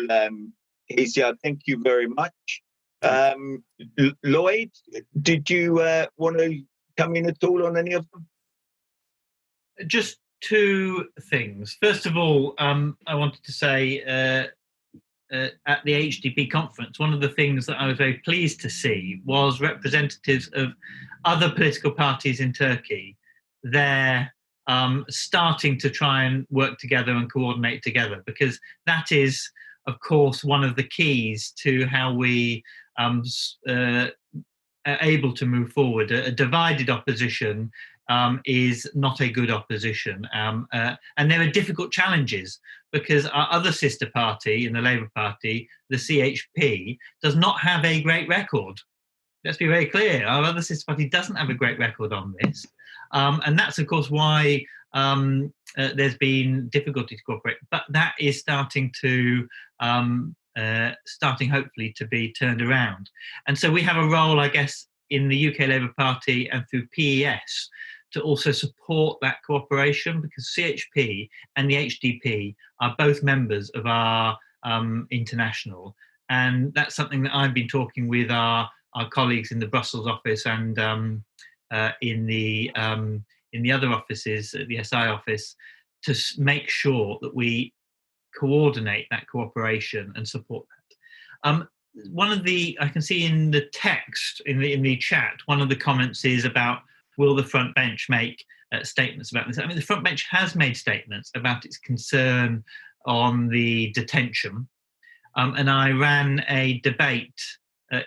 Hişyar. Thank you very much. Lloyd, did you want to come in at all on any of them? Just two things. First of all, I wanted to say at the HDP conference, one of the things that I was very pleased to see was representatives of other political parties in Turkey there starting to try and work together and coordinate together, because that is, of course, one of the keys to how we are able to move forward. A divided opposition is not a good opposition. And there are difficult challenges, because our other sister party in the Labour Party, the CHP, does not have a great record. Let's be very clear. Our other sister party doesn't have a great record on this. And that's, of course, why there's been difficulty to cooperate. But that is starting hopefully to be turned around. And so we have a role, I guess, in the UK Labour Party and through PES to also support that cooperation, because CHP and the HDP are both members of our international. And that's something that I've been talking with our colleagues in the Brussels office and in the other offices, the SI office, to make sure that we coordinate that cooperation and support that. One of the, I can see in the text, in the chat, one of the comments is about, will the front bench make statements about this? I mean, the front bench has made statements about its concern on the detention. And I ran a debate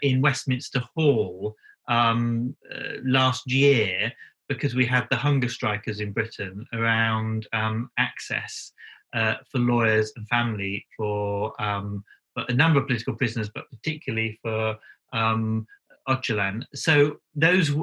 in Westminster Hall last year, because we had the hunger strikers in Britain around access for lawyers and family for a number of political prisoners, but particularly for Öcalan. So those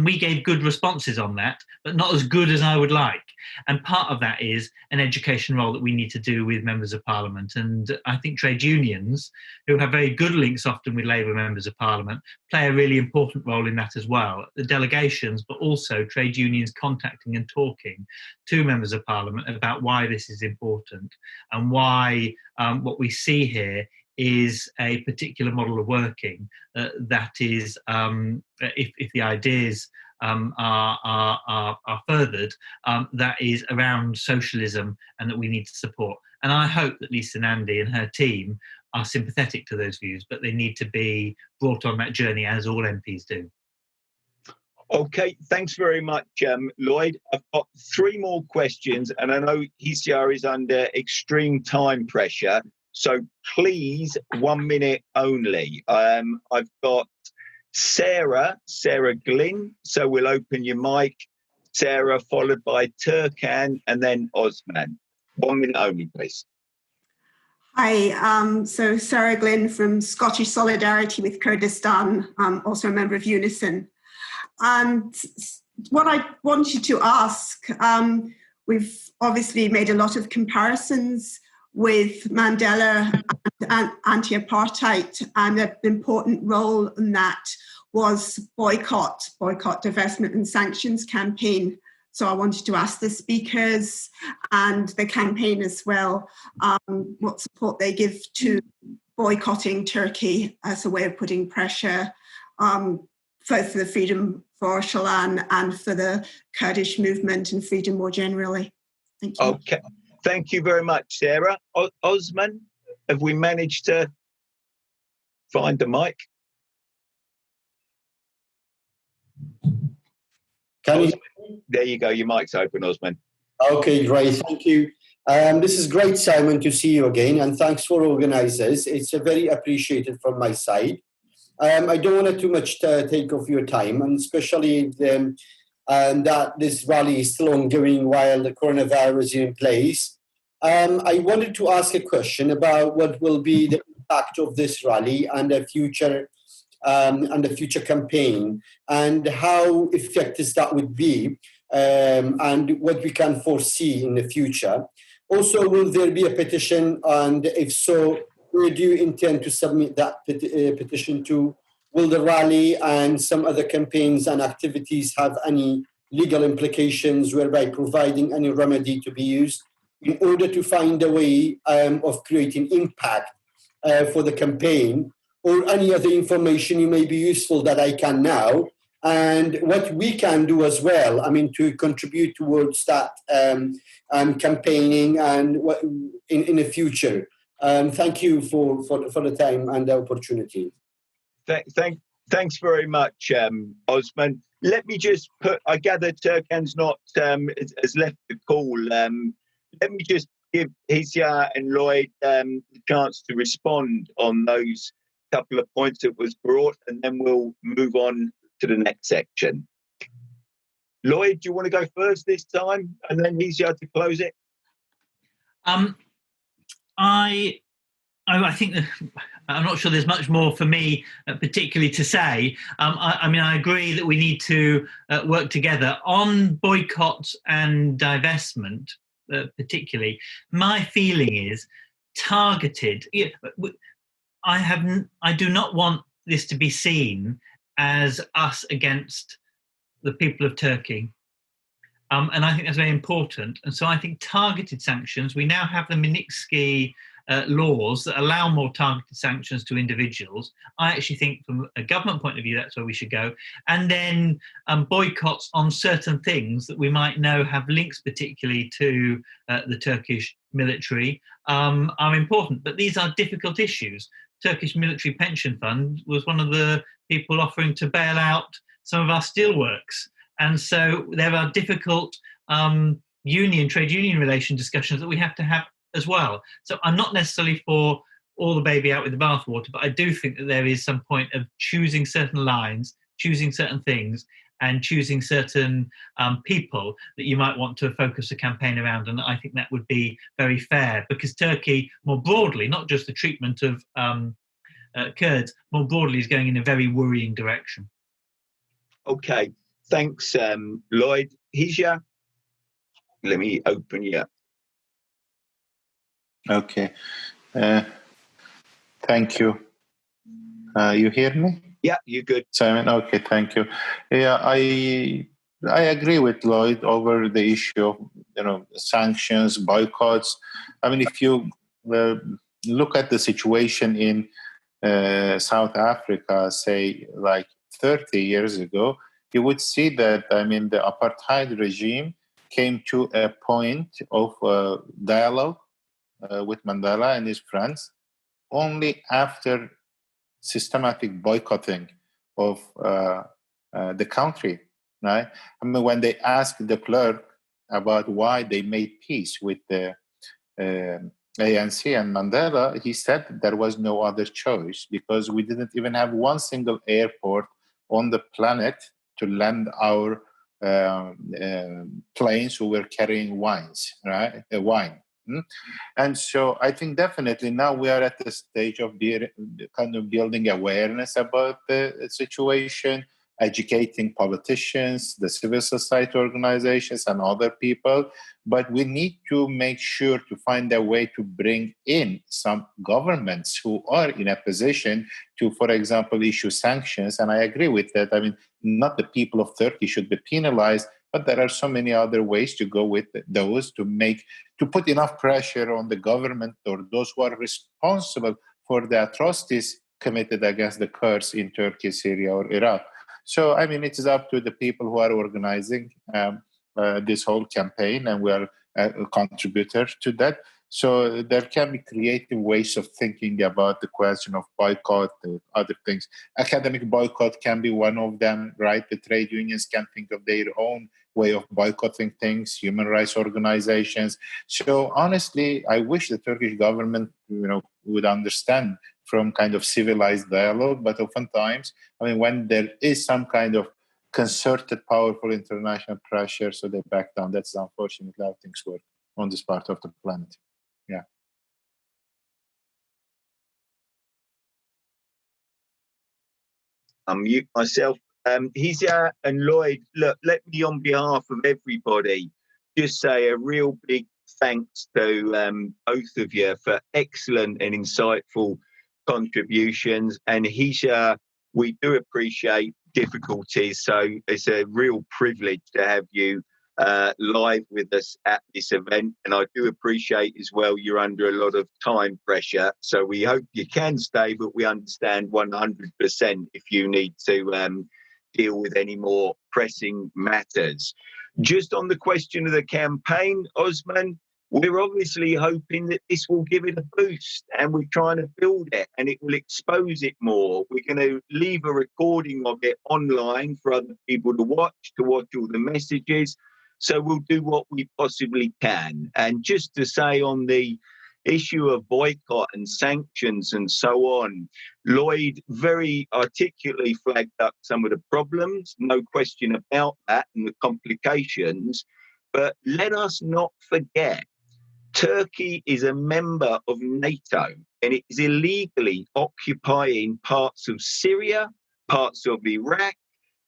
we gave good responses on that, but not as good as I would like. And part of that is an education role that we need to do with members of parliament. And I think trade unions, who have very good links often with Labour members of parliament, play a really important role in that as well. The delegations, but also trade unions contacting and talking to members of parliament about why this is important and why what we see here is a particular model of working that is, if the ideas are furthered, that is around socialism and that we need to support. And I hope that Lisa Nandy and her team are sympathetic to those views, but they need to be brought on that journey, as all MPs do. Okay, thanks very much, Lloyd. I've got 3 more questions, and I know Hişyar is under extreme time pressure. So please, 1 minute only. I've got Sarah Glynn. So we'll open your mic. Sarah, followed by Turkan, and then Osman. 1 minute only, please. Hi, so Sarah Glynn from Scottish Solidarity with Kurdistan, also a member of Unison. And what I wanted to ask, we've obviously made a lot of comparisons with Mandela and anti-apartheid, and an important role in that was boycott, divestment and sanctions campaign. So I wanted to ask the speakers and the campaign as well, what support they give to boycotting Turkey as a way of putting pressure for the freedom for Öcalan and for the Kurdish movement and freedom more generally. Thank you. Okay, thank you very much, Sarah. Osman, have we managed to find the mic? There you go, your mic's open, Osman. Okay, great, thank you. This is great, Simon, to see you again, and thanks for organisers. It's very appreciated from my side. I don't want to too much take of your time, and especially that this rally is still ongoing while the coronavirus is in place. I wanted to ask a question about what will be the impact of this rally and the future campaign, and how effective that would be, and what we can foresee in the future. Also, will there be a petition, and if so, where do you intend to submit that petition to? Will the rally and some other campaigns and activities have any legal implications, whereby providing any remedy to be used in order to find a way of creating impact for the campaign, or any other information you may be useful that I can now, and what we can do as well, I mean, to contribute towards that campaigning and what in the future. Thank you for the time and the opportunity. Thanks very much, Osman. Let me just I gather Turkan's not has left the call. Let me just give Hişyar and Lloyd the chance to respond on those couple of points that was brought, and then we'll move on to the next section. Lloyd, do you want to go first this time, and then Hişyar to close it? I think that I'm not sure there's much more for me particularly to say. I mean, I agree that we need to work together on boycott and divestment, particularly. My feeling is targeted. I do not want this to be seen as us against the people of Turkey. And I think that's very important. And so I think targeted sanctions, we now have the Magnitsky laws that allow more targeted sanctions to individuals. I actually think from a government point of view, that's where we should go. And then boycotts on certain things that we might know have links particularly to the Turkish military are important. But these are difficult issues. Turkish military pension fund was one of the people offering to bail out some of our steelworks. And so there are difficult trade union relation discussions that we have to have as well. So I'm not necessarily for all the baby out with the bathwater, but I do think that there is some point of choosing certain lines, choosing certain things, and choosing certain people that you might want to focus a campaign around. And I think that would be very fair, because Turkey, more broadly, not just the treatment of Kurds, more broadly is going in a very worrying direction. Okay, thanks, Lloyd. Hişyar, let me open you up. Okay. Thank you. You hear me? Yeah, you're good, Simon. Okay, thank you. Yeah, I agree with Lloyd over the issue of sanctions, boycotts. I mean, if you look at the situation in South Africa, say like 30 years ago, you would see that the apartheid regime came to a point of dialogue with Mandela and his friends only after systematic boycotting of the country, right? I mean, when they asked the clerk about why they made peace with the ANC and Mandela, he said there was no other choice because we didn't even have one single airport on the planet to land our planes who were carrying wine, And so I think definitely now we are at the stage of kind of building awareness about the situation, educating politicians, the civil society organizations, and other people. But we need to make sure to find a way to bring in some governments who are in a position to, for example, issue sanctions. And I agree with that. I mean, not the people of Turkey should be penalized, but there are so many other ways to go with those to put enough pressure on the government or those who are responsible for the atrocities committed against the Kurds in Turkey, Syria, or Iraq. So, I mean, it is up to the people who are organizing this whole campaign, and we are a contributor to that. So there can be creative ways of thinking about the question of boycott and other things. Academic boycott can be one of them, right? The trade unions can think of their own way of boycotting things, human rights organizations. So honestly, I wish the Turkish government, would understand from kind of civilized dialogue, but oftentimes, I mean, when there is some kind of concerted, powerful international pressure, so they back down. That's unfortunately how things work on this part of the planet. Yeah. I'll mute myself. Hişyar and Lloyd, look, let me on behalf of everybody just say a real big thanks to both of you for excellent and insightful contributions. And Hişyar, we do appreciate difficulties, so it's a real privilege to have you live with us at this event. And I do appreciate as well you're under a lot of time pressure, so we hope you can stay, but we understand 100% if you need to deal with any more pressing matters. Just on the question of the campaign, Osman, we're obviously hoping that this will give it a boost, and we're trying to build it and it will expose it more. We're going to leave a recording of it online for other people to watch all the messages. So we'll do what we possibly can. And just to say on the issue of boycott and sanctions and so on, Lloyd very articulately flagged up some of the problems, no question about that, and the complications. But let us not forget, Turkey is a member of NATO, and it is illegally occupying parts of Syria, parts of Iraq.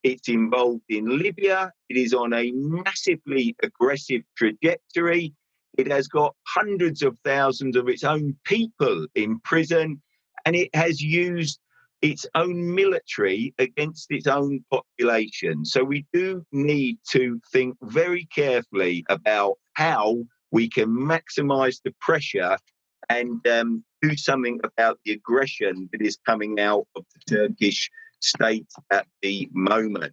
It's involved in Libya. It is on a massively aggressive trajectory. It has got hundreds of thousands of its own people in prison, and it has used its own military against its own population. So we do need to think very carefully about how we can maximize the pressure and do something about the aggression that is coming out of the Turkish state at the moment.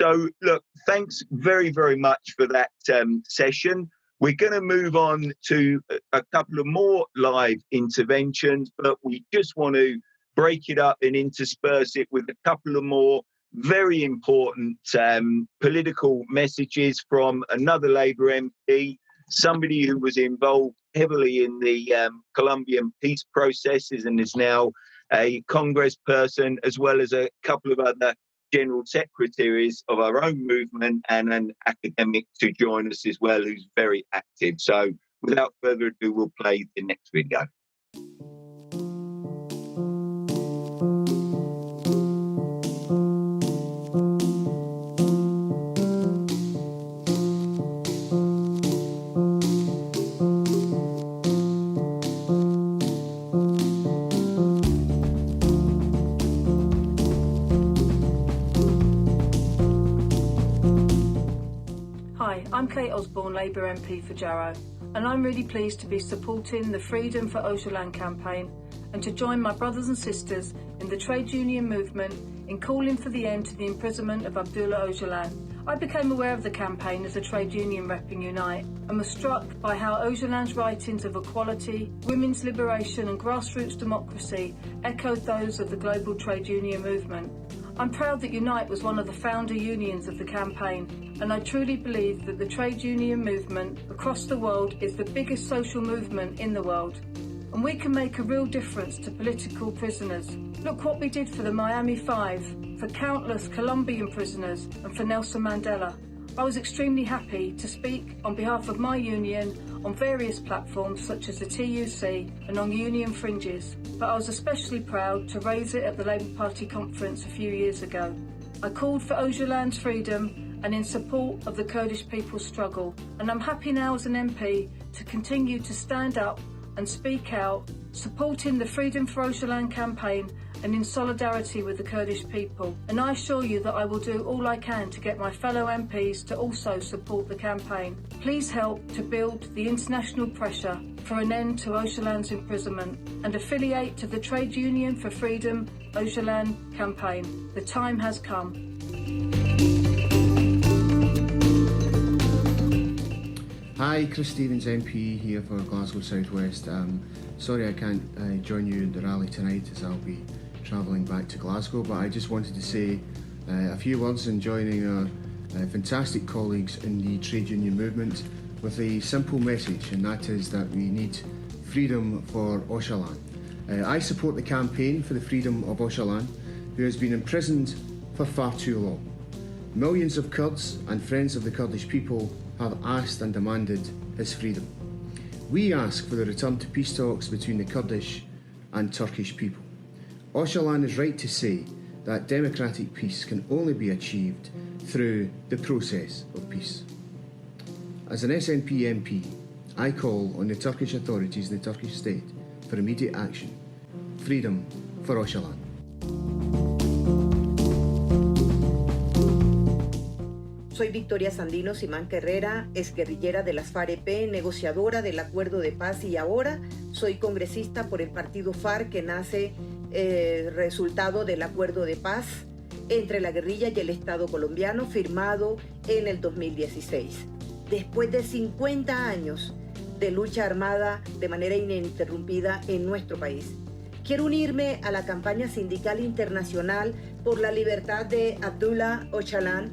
So, look, thanks very, very much for that session. We're going to move on to a couple of more live interventions, but we just want to break it up and intersperse it with a couple of more very important political messages from another Labour MP, somebody who was involved heavily in the Colombian peace processes and is now a congressperson, as well as a couple of other general secretaries of our own movement and an academic to join us as well, who's very active. So without further ado, we'll play the next video. I'm Kate Osborne, Labour MP for Jarrow, and I'm really pleased to be supporting the Freedom for Öcalan campaign and to join my brothers and sisters in the trade union movement in calling for the end to the imprisonment of Abdullah Öcalan. I became aware of the campaign as a trade union rep in Unite and was struck by how Öcalan's writings of equality, women's liberation and grassroots democracy echoed those of the global trade union movement. I'm proud that Unite was one of the founder unions of the campaign, and I truly believe that the trade union movement across the world is the biggest social movement in the world. And we can make a real difference to political prisoners. Look what we did for the Miami 5, for countless Colombian prisoners and for Nelson Mandela. I was extremely happy to speak on behalf of my union on various platforms such as the TUC and on union fringes, but I was especially proud to raise it at the Labour Party conference a few years ago. I called for Öcalan's freedom and in support of the Kurdish people's struggle, and I'm happy now as an MP to continue to stand up and speak out, supporting the Freedom for Öcalan campaign and in solidarity with the Kurdish people. And I assure you that I will do all I can to get my fellow MPs to also support the campaign. Please help to build the international pressure for an end to Öcalan's imprisonment and affiliate to the Trade Union for Freedom Öcalan campaign. The time has come. Hi, Chris Stevens MP here for Glasgow South West. Sorry I can't join you in the rally tonight as I'll be travelling back to Glasgow, but I just wanted to say a few words in joining our fantastic colleagues in the trade union movement with a simple message, and that is that we need freedom for Öcalan. I support the campaign for the freedom of Öcalan, who has been imprisoned for far too long. Millions of Kurds and friends of the Kurdish people have asked and demanded his freedom. We ask for the return to peace talks between the Kurdish and Turkish people. Öcalan is right to say that democratic peace can only be achieved through the process of peace. As an SNP MP, I call on the Turkish authorities and the Turkish state for immediate action. Freedom for Öcalan. Soy Victoria Sandino Simán Carrera, exguerrillera de las FARC-EP, negociadora del acuerdo de paz y ahora soy congresista por el partido FARC que nace resultado del acuerdo de paz entre la guerrilla y el Estado colombiano firmado en el 2016. Después de 50 años de lucha armada de manera ininterrumpida en nuestro país. Quiero unirme a la campaña sindical internacional por la libertad de Abdullah Öcalan,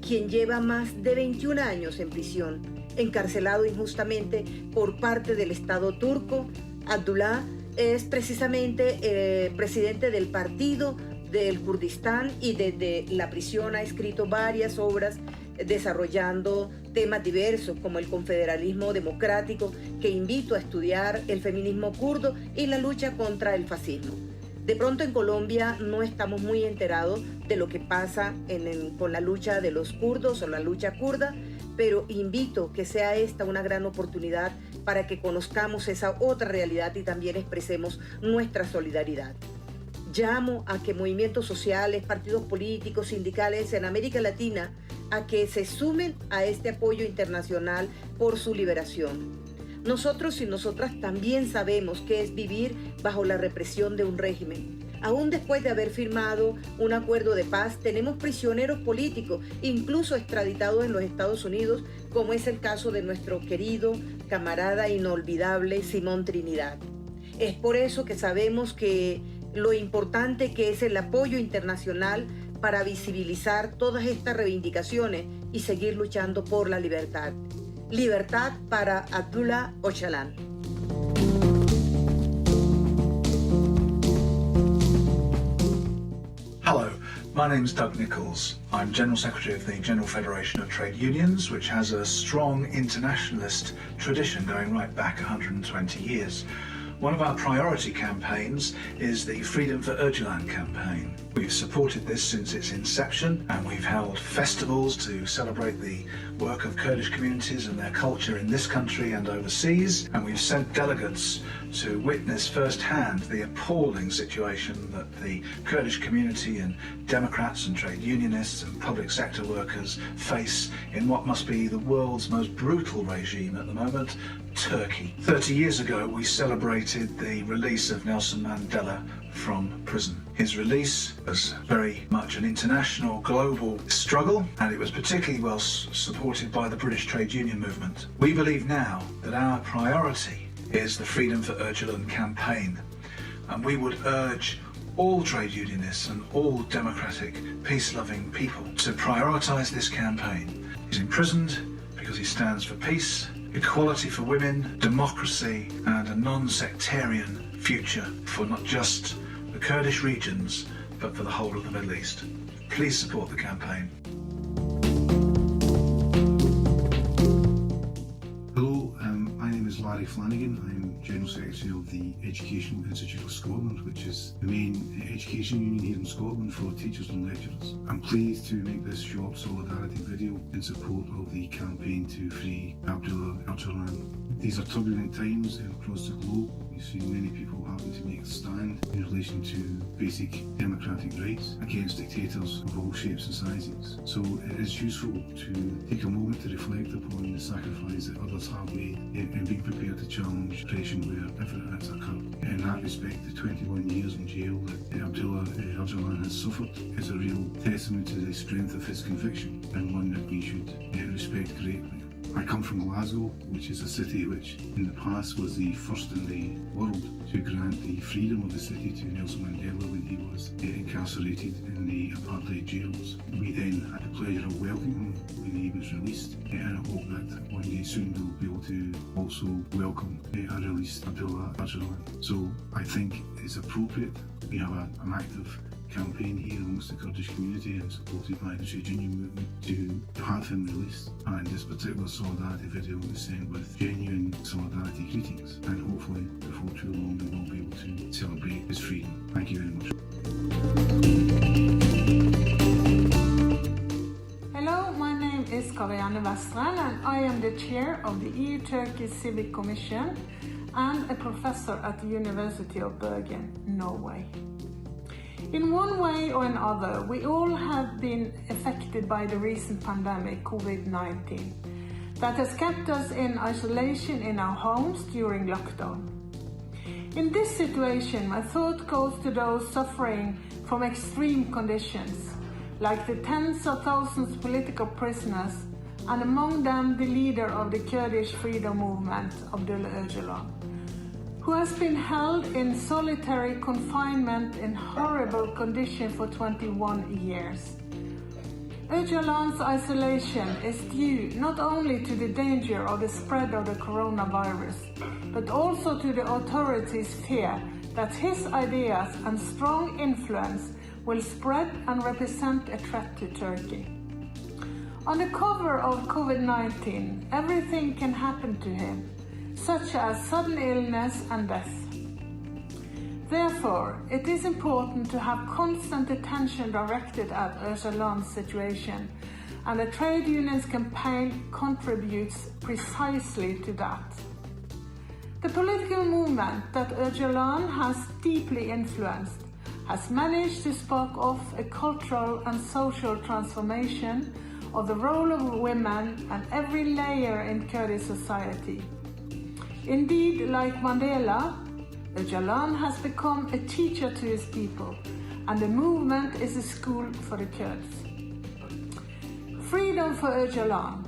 quien lleva más de 21 años en prisión, encarcelado injustamente por parte del Estado turco. Abdullah es precisamente presidente del partido del Kurdistán y desde la prisión ha escrito varias obras desarrollando temas diversos como el confederalismo democrático, que invito a estudiar, el feminismo kurdo y la lucha contra el fascismo. De pronto en Colombia no estamos muy enterados de lo que pasa con la lucha de los kurdos o la lucha kurda, pero invito que sea esta una gran oportunidad para que conozcamos esa otra realidad y también expresemos nuestra solidaridad. Llamo a que movimientos sociales, partidos políticos, sindicales en América Latina a que se sumen a este apoyo internacional por su liberación. Nosotros y nosotras también sabemos qué es vivir bajo la represión de un régimen. Aún después de haber firmado un acuerdo de paz, tenemos prisioneros políticos, incluso extraditados en los Estados Unidos, como es el caso de nuestro querido camarada inolvidable Simón Trinidad. Es por eso que sabemos que lo importante que es el apoyo internacional para visibilizar todas estas reivindicaciones y seguir luchando por la libertad. Libertad para Abdullah Öcalan. Hello, my name is Doug Nichols. I'm General Secretary of the General Federation of Trade Unions, which has a strong internationalist tradition going right back 120 years. One of our priority campaigns is the Freedom for Öcalan campaign. We've supported this since its inception, and we've held festivals to celebrate the work of Kurdish communities and their culture in this country and overseas, and we've sent delegates to witness firsthand the appalling situation that the Kurdish community and Democrats and trade unionists and public sector workers face in what must be the world's most brutal regime at the moment, Turkey. 30 years ago, we celebrated the release of Nelson Mandela from prison. His release was very much an international, global struggle, and it was particularly well supported by the British trade union movement. We believe now that our priority is the Freedom for Öcalan campaign, and we would urge all trade unionists and all democratic, peace-loving people to prioritise this campaign. He's imprisoned because he stands for peace, equality for women, democracy and a non-sectarian future for not just the Kurdish regions but for the whole of the Middle East. Please support the campaign. Flanagan. I'm General Secretary of the Educational Institute of Scotland, which is the main education union here in Scotland for teachers and lecturers. I'm pleased to make this short solidarity video in support of the campaign to free Abdullah Öcalan. These are turbulent times across the globe. We've seen many people having to make a stand in relation to basic democratic rights against dictators of all shapes and sizes. So it is useful to take a moment to reflect upon the sacrifice that others have made in being prepared to challenge oppression wherever it's occurred. In that respect, the 21 years in jail that Abdullah Öcalan has suffered is a real testament to the strength of his conviction, and one that we should respect greatly. I come from Glasgow, which is a city which in the past was the first in the world to grant the freedom of the city to Nelson Mandela when he was incarcerated in the apartheid jails. We then had the pleasure of welcoming him when he was released, and I hope that one day soon we'll be able to also welcome a released Abdullah Öcalan. So I think it's appropriate we have an active campaign here amongst the Kurdish community and supported by the trade union movement to have him released, and this particular solidarity video is sent with genuine solidarity greetings, and hopefully before too long we will be able to celebrate his freedom. Thank you very much. Hello, my name is Karianne Westren and I am the chair of the EU-Turkey Civic Commission and a professor at the University of Bergen, Norway. In one way or another, we all have been affected by the recent pandemic, COVID-19, that has kept us in isolation in our homes during lockdown. In this situation, my thought goes to those suffering from extreme conditions, like the tens of thousands of political prisoners, and among them the leader of the Kurdish freedom movement, Abdullah Öcalan, who has been held in solitary confinement in horrible conditions for 21 years. Öcalan's isolation is due not only to the danger of the spread of the coronavirus, but also to the authorities' fear that his ideas and strong influence will spread and represent a threat to Turkey. On the cover of COVID-19, everything can happen to him, such as sudden illness and death. Therefore, it is important to have constant attention directed at Öcalan's situation, and the trade union's campaign contributes precisely to that. The political movement that Öcalan has deeply influenced has managed to spark off a cultural and social transformation of the role of women and every layer in Kurdish society. Indeed, like Mandela, Öcalan has become a teacher to his people, and the movement is a school for the Kurds. Freedom for Öcalan,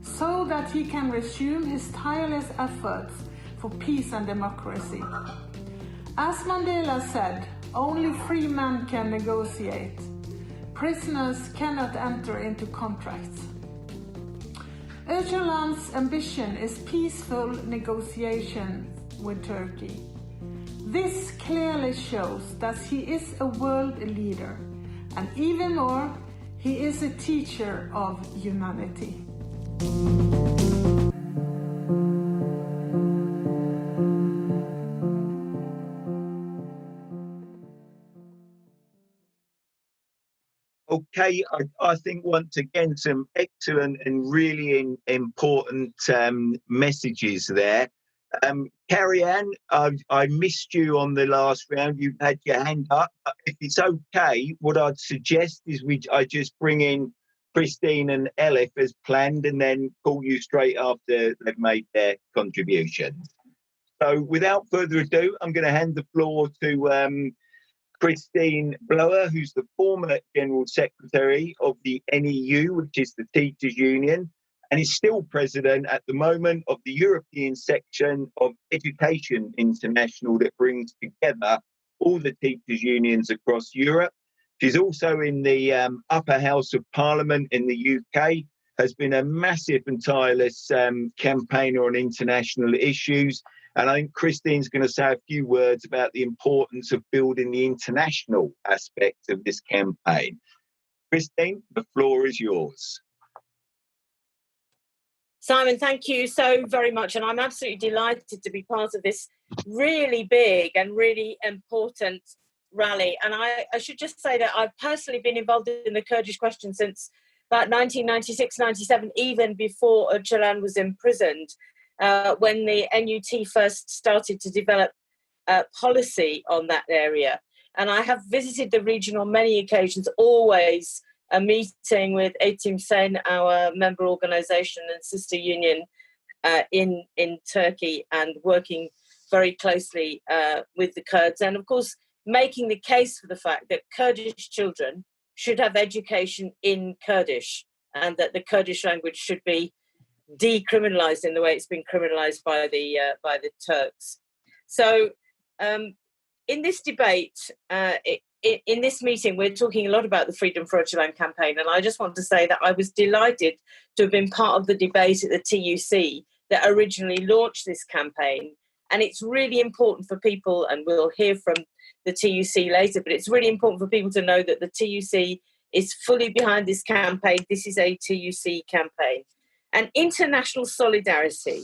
so that he can resume his tireless efforts for peace and democracy. As Mandela said, only free men can negotiate. Prisoners cannot enter into contracts. Öcalan's ambition is peaceful negotiations with Turkey. This clearly shows that he is a world leader, and even more, he is a teacher of humanity. Okay, I think once again some excellent and really important messages there. Carrie Ann, I missed you on the last round. You had your hand up. If it's okay, what I'd suggest is I just bring in Christine and Elif as planned, and then call you straight after they've made their contributions. So without further ado, I'm going to hand the floor to Christine Blower, who's the former General Secretary of the NEU, which is the Teachers' Union, and is still President at the moment of the European section of Education International that brings together all the teachers' unions across Europe. She's also in the upper house of Parliament in the UK, has been a massive and tireless campaigner on international issues. And I think Christine's going to say a few words about the importance of building the international aspects of this campaign. Christine, the floor is yours. Simon, thank you so very much. And I'm absolutely delighted to be part of this really big and really important rally. And I should just say that I've personally been involved in the Kurdish question since about 1996, 97, even before Öcalan was imprisoned, when the NUT first started to develop policy on that area. And I have visited the region on many occasions, always a meeting with Eğitim Sen, our member organisation and sister union in Turkey, and working very closely with the Kurds. And of course, making the case for the fact that Kurdish children should have education in Kurdish, and that the Kurdish language should be decriminalised in the way it's been criminalised by the Turks. So in this debate, in this meeting, we're talking a lot about the Freedom for Öcalan campaign, and I just want to say that I was delighted to have been part of the debate at the TUC that originally launched this campaign. And it's really important for people, and we'll hear from the TUC later, but it's really important for people to know that the TUC is fully behind this campaign. This is a TUC campaign. And international solidarity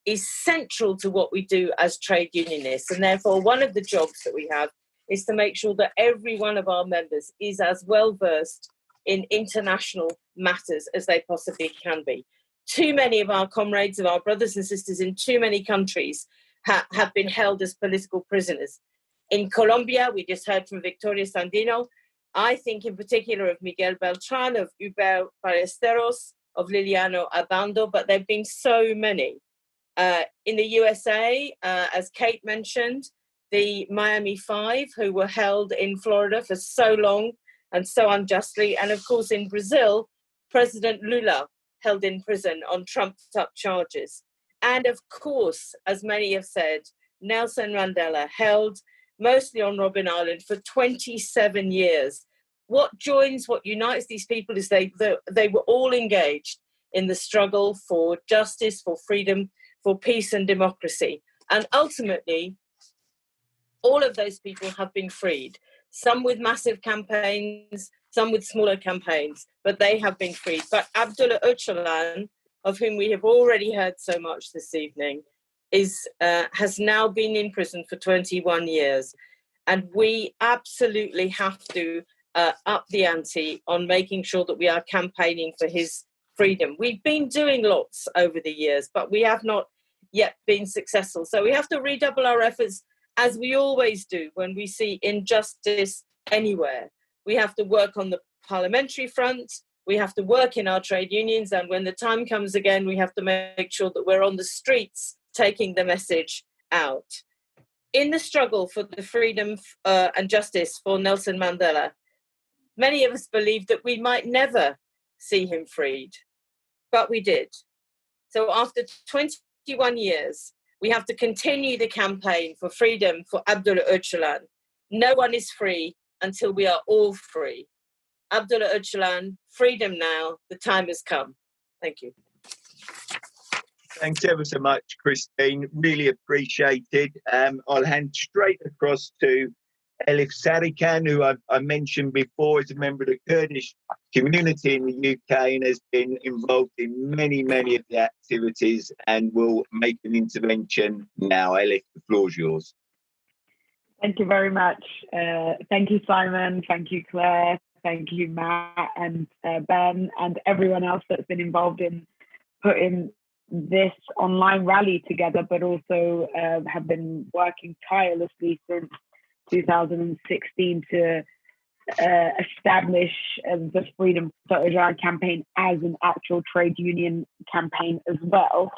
is central to what we do as trade unionists. And therefore, one of the jobs that we have is to make sure that every one of our members is as well versed in international matters as they possibly can be. Too many of our comrades, of our brothers and sisters in too many countries have been held as political prisoners. In Colombia, we just heard from Victoria Sandino. I think in particular of Miguel Beltran, of Hubert Ballesteros, of Liliano Abando, but there have been so many. In the USA, as Kate mentioned, the Miami Five, who were held in Florida for so long and so unjustly. And of course, in Brazil, President Lula held in prison on trumped-up charges. And of course, as many have said, Nelson Mandela held mostly on Robben Island for 27 years. What unites these people is they were all engaged in the struggle for justice, for freedom, for peace and democracy. And ultimately, all of those people have been freed, some with massive campaigns, some with smaller campaigns, but they have been freed. But Abdullah Öcalan, of whom we have already heard so much this evening, has now been in prison for 21 years. And we absolutely have to up the ante on making sure that we are campaigning for his freedom. We've been doing lots over the years, but we have not yet been successful. So we have to redouble our efforts, as we always do when we see injustice anywhere. We have to work on the parliamentary front, we have to work in our trade unions, and when the time comes again, we have to make sure that we're on the streets taking the message out. In the struggle for the freedom and justice for Nelson Mandela, many of us believed that we might never see him freed, but we did. So after 21 years, we have to continue the campaign for freedom for Abdullah Öcalan. No one is free until we are all free. Abdullah Öcalan, freedom now, the time has come. Thank you. Thanks ever so much, Christine. Really appreciated. I'll hand straight across to Elif Sarican, who I mentioned before is a member of the Kurdish community in the UK and has been involved in many of the activities and will make an intervention now. Elif, the floor is yours. Thank you very much. Thank you, Simon. Thank you, Claire. Thank you, Matt and Ben and everyone else that's been involved in putting this online rally together, but also have been working tirelessly since 2016 to establish the Freedom for Öcalan campaign as an actual trade union campaign as well.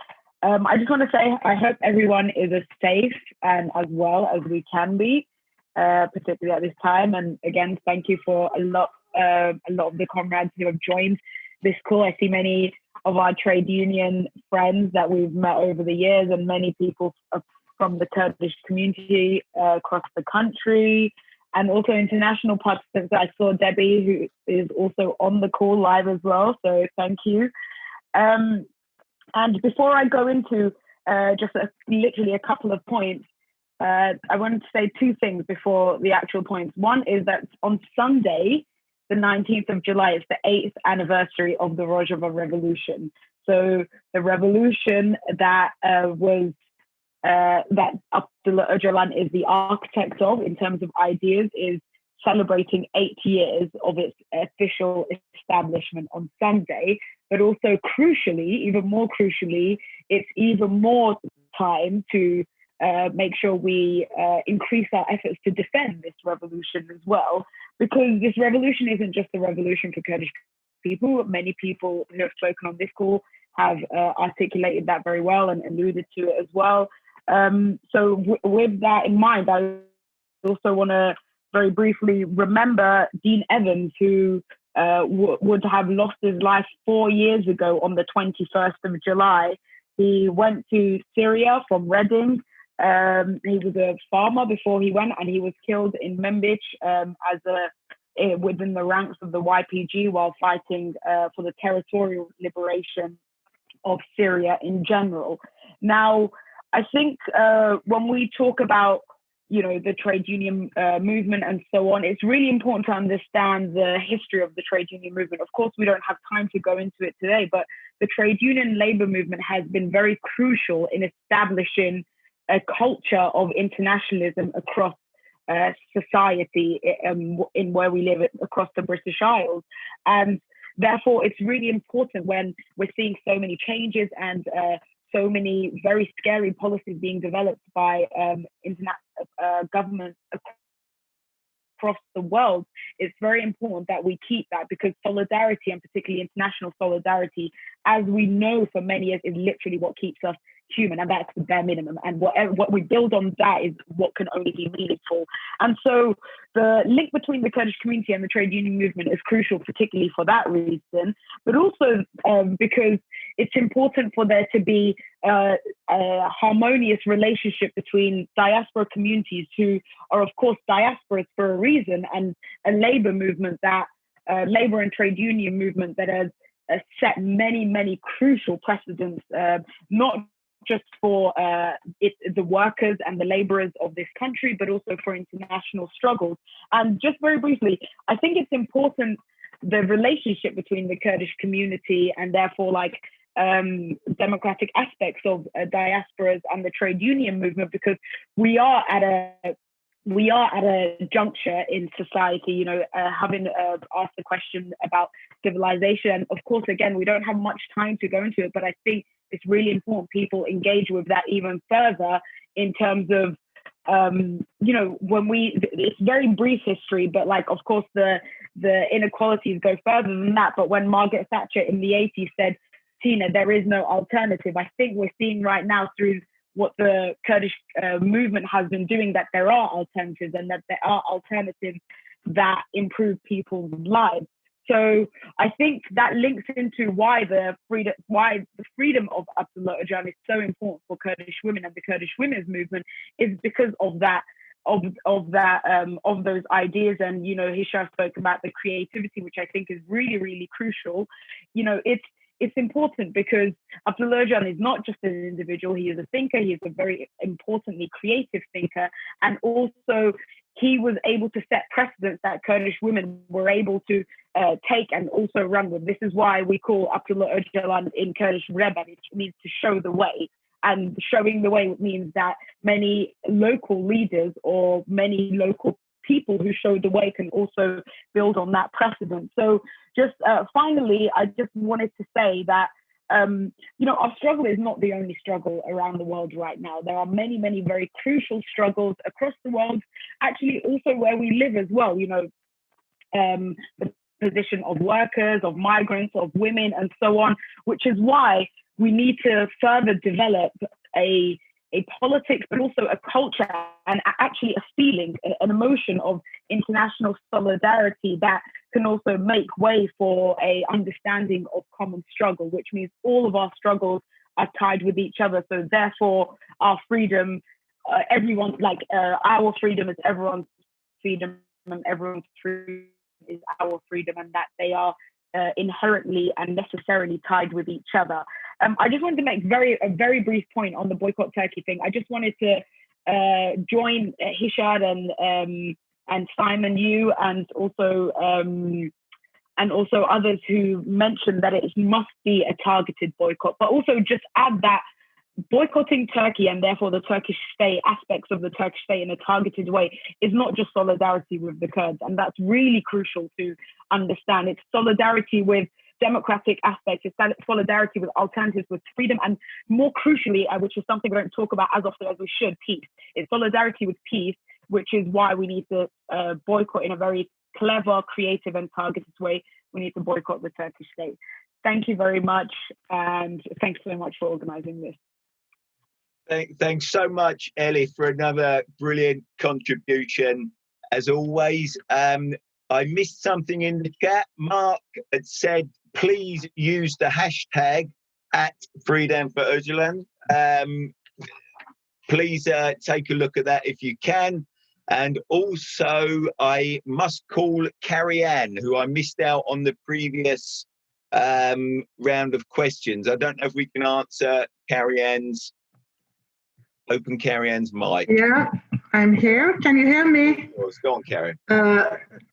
I just want to say I hope everyone is as safe and as well as we can be, particularly at this time. And again, thank you for a lot of the comrades who have joined this call. I see many of our trade union friends that we've met over the years, and many people from the Kurdish community across the country, and also international participants. I saw Debbie, who is also on the call live as well, so thank you. And before I go into literally a couple of points, I wanted to say two things before the actual points. One is that on Sunday, the 19th of July, it's the 8th anniversary of the Rojava Revolution. So the revolution that that Abdullah Öcalan is the architect of in terms of ideas is celebrating 8 years of its official establishment on Sunday. But also crucially, even more crucially, it's even more time to make sure we increase our efforts to defend this revolution as well, because this revolution isn't just a revolution for Kurdish people. Many people who have spoken on this call have articulated that very well and alluded to it as well. So with that in mind, I also want to very briefly remember Dean Evans, who would have lost his life 4 years ago on the 21st of July. He went to Syria from Reading. He was a farmer before he went, and he was killed in Manbij within the ranks of the YPG while fighting for the territorial liberation of Syria in general. Now, I think when we talk about the trade union movement and so on, it's really important to understand the history of the trade union movement. Of course, we don't have time to go into it today, but the trade union labor movement has been very crucial in establishing a culture of internationalism across society in where we live across the British Isles. And therefore, it's really important when we're seeing so many changes and so many very scary policies being developed by governments across the world. It's very important that we keep that, because solidarity, and particularly international solidarity, as we know for many years, is literally what keeps us human, and that's the bare minimum. And what we build on that is what can only be meaningful. And so the link between the Kurdish community and the trade union movement is crucial, particularly for that reason, but also because it's important for there to be a harmonious relationship between diaspora communities, who are of course diasporas for a reason, and a labor movement that labor and trade union movement that has set many crucial precedents, not just for the workers and the laborers of this country, but also for international struggles. And just very briefly, I think it's important, the relationship between the Kurdish community and therefore democratic aspects of diasporas and the trade union movement, because we are at a juncture in society, having asked the question about civilization. And of course, again, we don't have much time to go into it, but I think it's really important people engage with that even further in terms of, it's very brief history, but of course, the inequalities go further than that. But when Margaret Thatcher in the 80s said, Tina, there is no alternative, I think we're seeing right now through what the Kurdish movement has been doing, that there are alternatives, and that there are alternatives that improve people's lives. So I think that links into why the freedom of Abdullah Öcalan is so important for Kurdish women and the Kurdish women's movement, is because of that, of those ideas. And Hişyar spoke about the creativity, which I think is really crucial. It's important because Abdullah Öcalan is not just an individual, he is a thinker, he is a very importantly creative thinker, and also he was able to set precedents that Kurdish women were able to take and also run with. This is why we call Abdullah Öcalan in Kurdish Reba, which means to show the way. And showing the way means that many local leaders or many local people who showed the way can also build on that precedent. So just finally, I just wanted to say that, our struggle is not the only struggle around the world right now. There are many very crucial struggles across the world, actually also where we live as well, the position of workers, of migrants, of women, and so on, which is why we need to further develop a politics, but also a culture and actually a feeling, an emotion of international solidarity that can also make way for a understanding of common struggle, which means all of our struggles are tied with each other. So therefore, our freedom, our freedom is everyone's freedom, and everyone's freedom is our freedom, and that they are inherently and necessarily tied with each other. I just wanted to make a very brief point on the boycott Turkey thing. I just wanted to join Hişyar and Simon, you, and also and also others who mentioned that it must be a targeted boycott, but also just add that boycotting Turkey and therefore the Turkish state, aspects of the Turkish state in a targeted way, is not just solidarity with the Kurds. And that's really crucial to understand. It's solidarity with democratic aspects, it's solidarity with alternatives, with freedom, and more crucially, which is something we don't talk about as often as we should, peace. It's solidarity with peace, which is why we need to boycott in a very clever, creative and targeted way. We need to boycott the Turkish state. Thank you very much, and thanks so much for organising this. Thanks so much, Elif, for another brilliant contribution, as always. I missed something in the chat. Mark had said, please use the hashtag @Freedom for Öcalan. Please take a look at that if you can. And also, I must call Carrie Ann, who I missed out on the previous round of questions. I don't know if we can answer Carrie Ann's mic. Yeah, I'm here. Can you hear me? Go on, Carrie.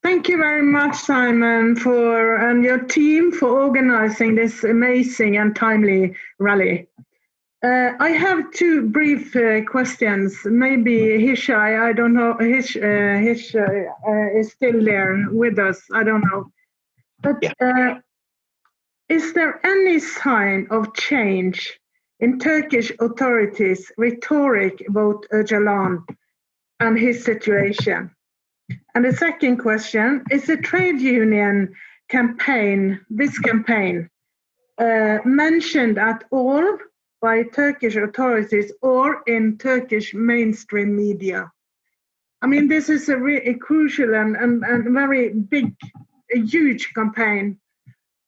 Thank you very much, Simon, and your team for organizing this amazing and timely rally. I have two brief questions. Maybe Hişyar, I don't know, Hişyar is still there with us. I don't know. But is there any sign of change in Turkish authorities' rhetoric about Öcalan and his situation? And the second question, is the trade union campaign, mentioned at all by Turkish authorities or in Turkish mainstream media? I mean, this is a really crucial and very big, a huge campaign.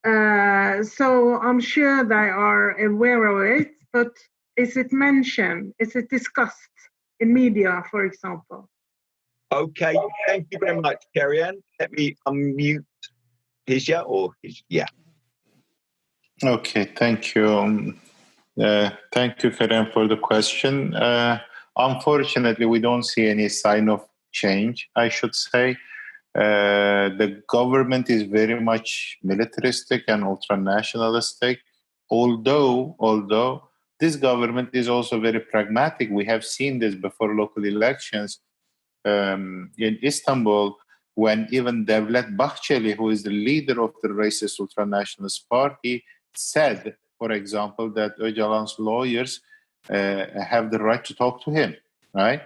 So I'm sure they are aware of it, but is it mentioned? Is it discussed in media, for example? Okay, thank you very much, Carrie Ann. Let me unmute Hişyar Okay, thank you. Thank you, Karen, for the question. Unfortunately, we don't see any sign of change, I should say. The government is very much militaristic and ultra-nationalistic, although this government is also very pragmatic. We have seen this before local elections in Istanbul, when even Devlet Bahçeli, who is the leader of the racist ultra-nationalist party, said, for example, that Öcalan's lawyers have the right to talk to him, right?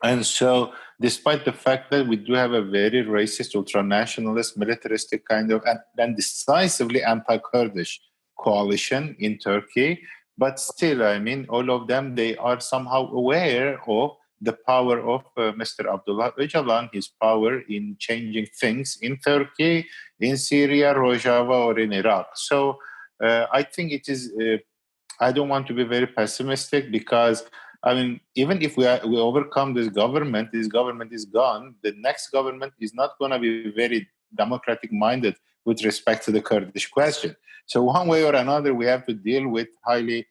And so, despite the fact that we do have a very racist, ultra-nationalist, militaristic kind of, and decisively anti-Kurdish coalition in Turkey, but still, I mean, all of them, they are somehow aware of the power of Mr. Abdullah Öcalan, his power in changing things in Turkey, in Syria, Rojava, or in Iraq. So, I think it is, I don't want to be very pessimistic because, I mean, even if we overcome this government is gone, the next government is not going to be very democratic minded with respect to the Kurdish question. So one way or another, we have to deal with highly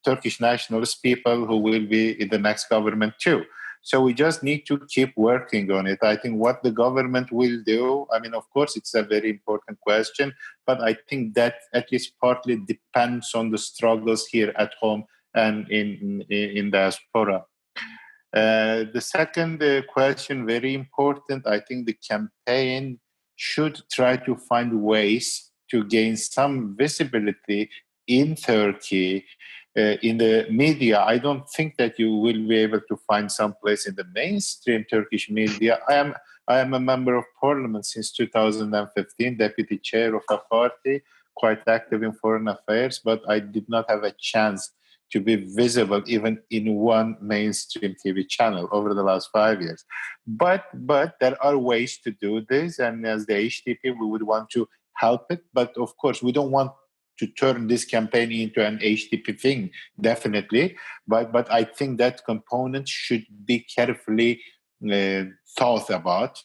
Turkish nationalist people who will be in the next government too. So we just need to keep working on it. I think what the government will do, I mean, of course, it's a very important question, but I think that at least partly depends on the struggles here at home and in diaspora. The second question, very important, I think the campaign should try to find ways to gain some visibility in Turkey, in the media. I don't think that you will be able to find some place in the mainstream Turkish media. I am a member of parliament since 2015, deputy chair of a party, quite active in foreign affairs, but I did not have a chance to be visible even in one mainstream TV channel over the last 5 years. But there are ways to do this, and as the HDP, we would want to help it. But of course, we don't want to turn this campaign into an HDP thing, definitely. But I think that component should be carefully thought about,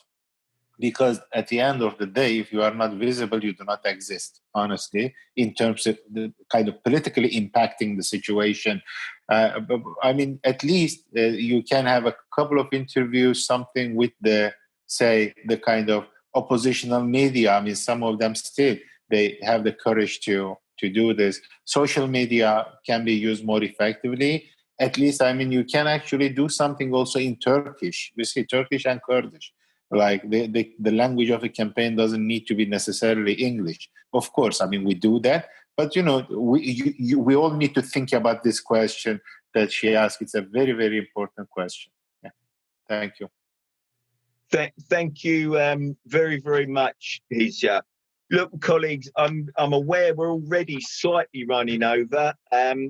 because at the end of the day, if you are not visible, you do not exist, honestly, in terms of the kind of politically impacting the situation. I mean, at least you can have a couple of interviews, something with the kind of oppositional media. I mean, some of them still, they have the courage to do this. Social media can be used more effectively. At least, I mean, you can actually do something also in Turkish. We see Turkish and Kurdish. Like the language of a campaign doesn't need to be necessarily English. Of course, I mean, we do that. But, we all need to think about this question that she asked. It's a very, very important question. Yeah. Thank you. Thank you very, very much, Hişyar. Look, colleagues, I'm aware we're already slightly running over.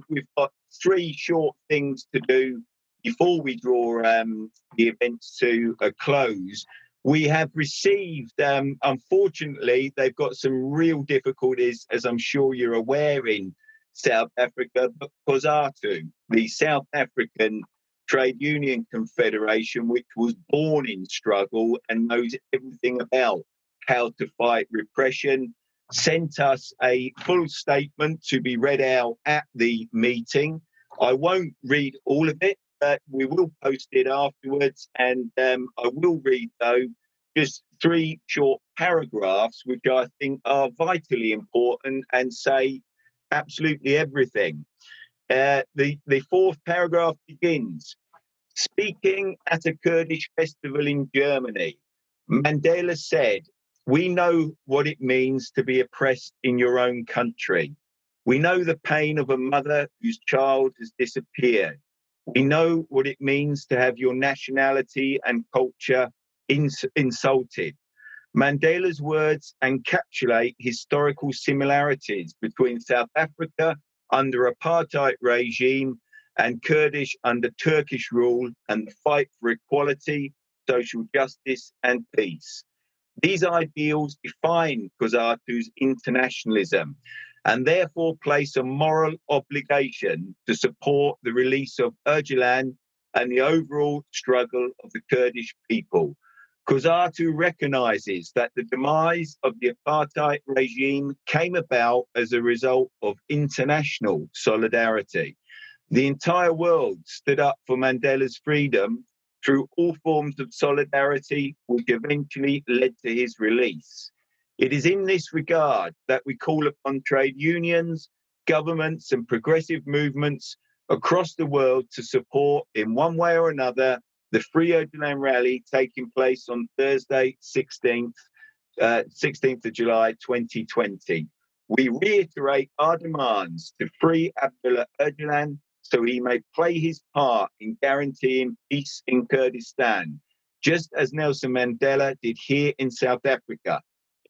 We've got 3 short things to do before we draw the events to a close. We have received, unfortunately, they've got some real difficulties, as I'm sure you're aware, in South Africa, but COSATU, the South African Trade Union Confederation, which was born in struggle and knows everything about how to fight repression, sent us a full statement to be read out at the meeting. I won't read all of it, but we will post it afterwards. And I will read, though, just 3 short paragraphs, which I think are vitally important and say absolutely everything. The 4th paragraph begins, speaking at a Kurdish festival in Germany, Mandela said, "We know what it means to be oppressed in your own country. We know the pain of a mother whose child has disappeared. We know what it means to have your nationality and culture insulted." Mandela's words encapsulate historical similarities between South Africa under apartheid regime and Kurdish under Turkish rule and the fight for equality, social justice and peace. These ideals define COSATU's internationalism and therefore place a moral obligation to support the release of Öcalan and the overall struggle of the Kurdish people. COSATU recognizes that the demise of the apartheid regime came about as a result of international solidarity. The entire world stood up for Mandela's freedom through all forms of solidarity, which eventually led to his release. It is in this regard that we call upon trade unions, governments and progressive movements across the world to support, in one way or another, the Free Öcalan rally taking place on Thursday, 16th of July 2020. We reiterate our demands to free Abdullah Öcalan so he may play his part in guaranteeing peace in Kurdistan, just as Nelson Mandela did here in South Africa.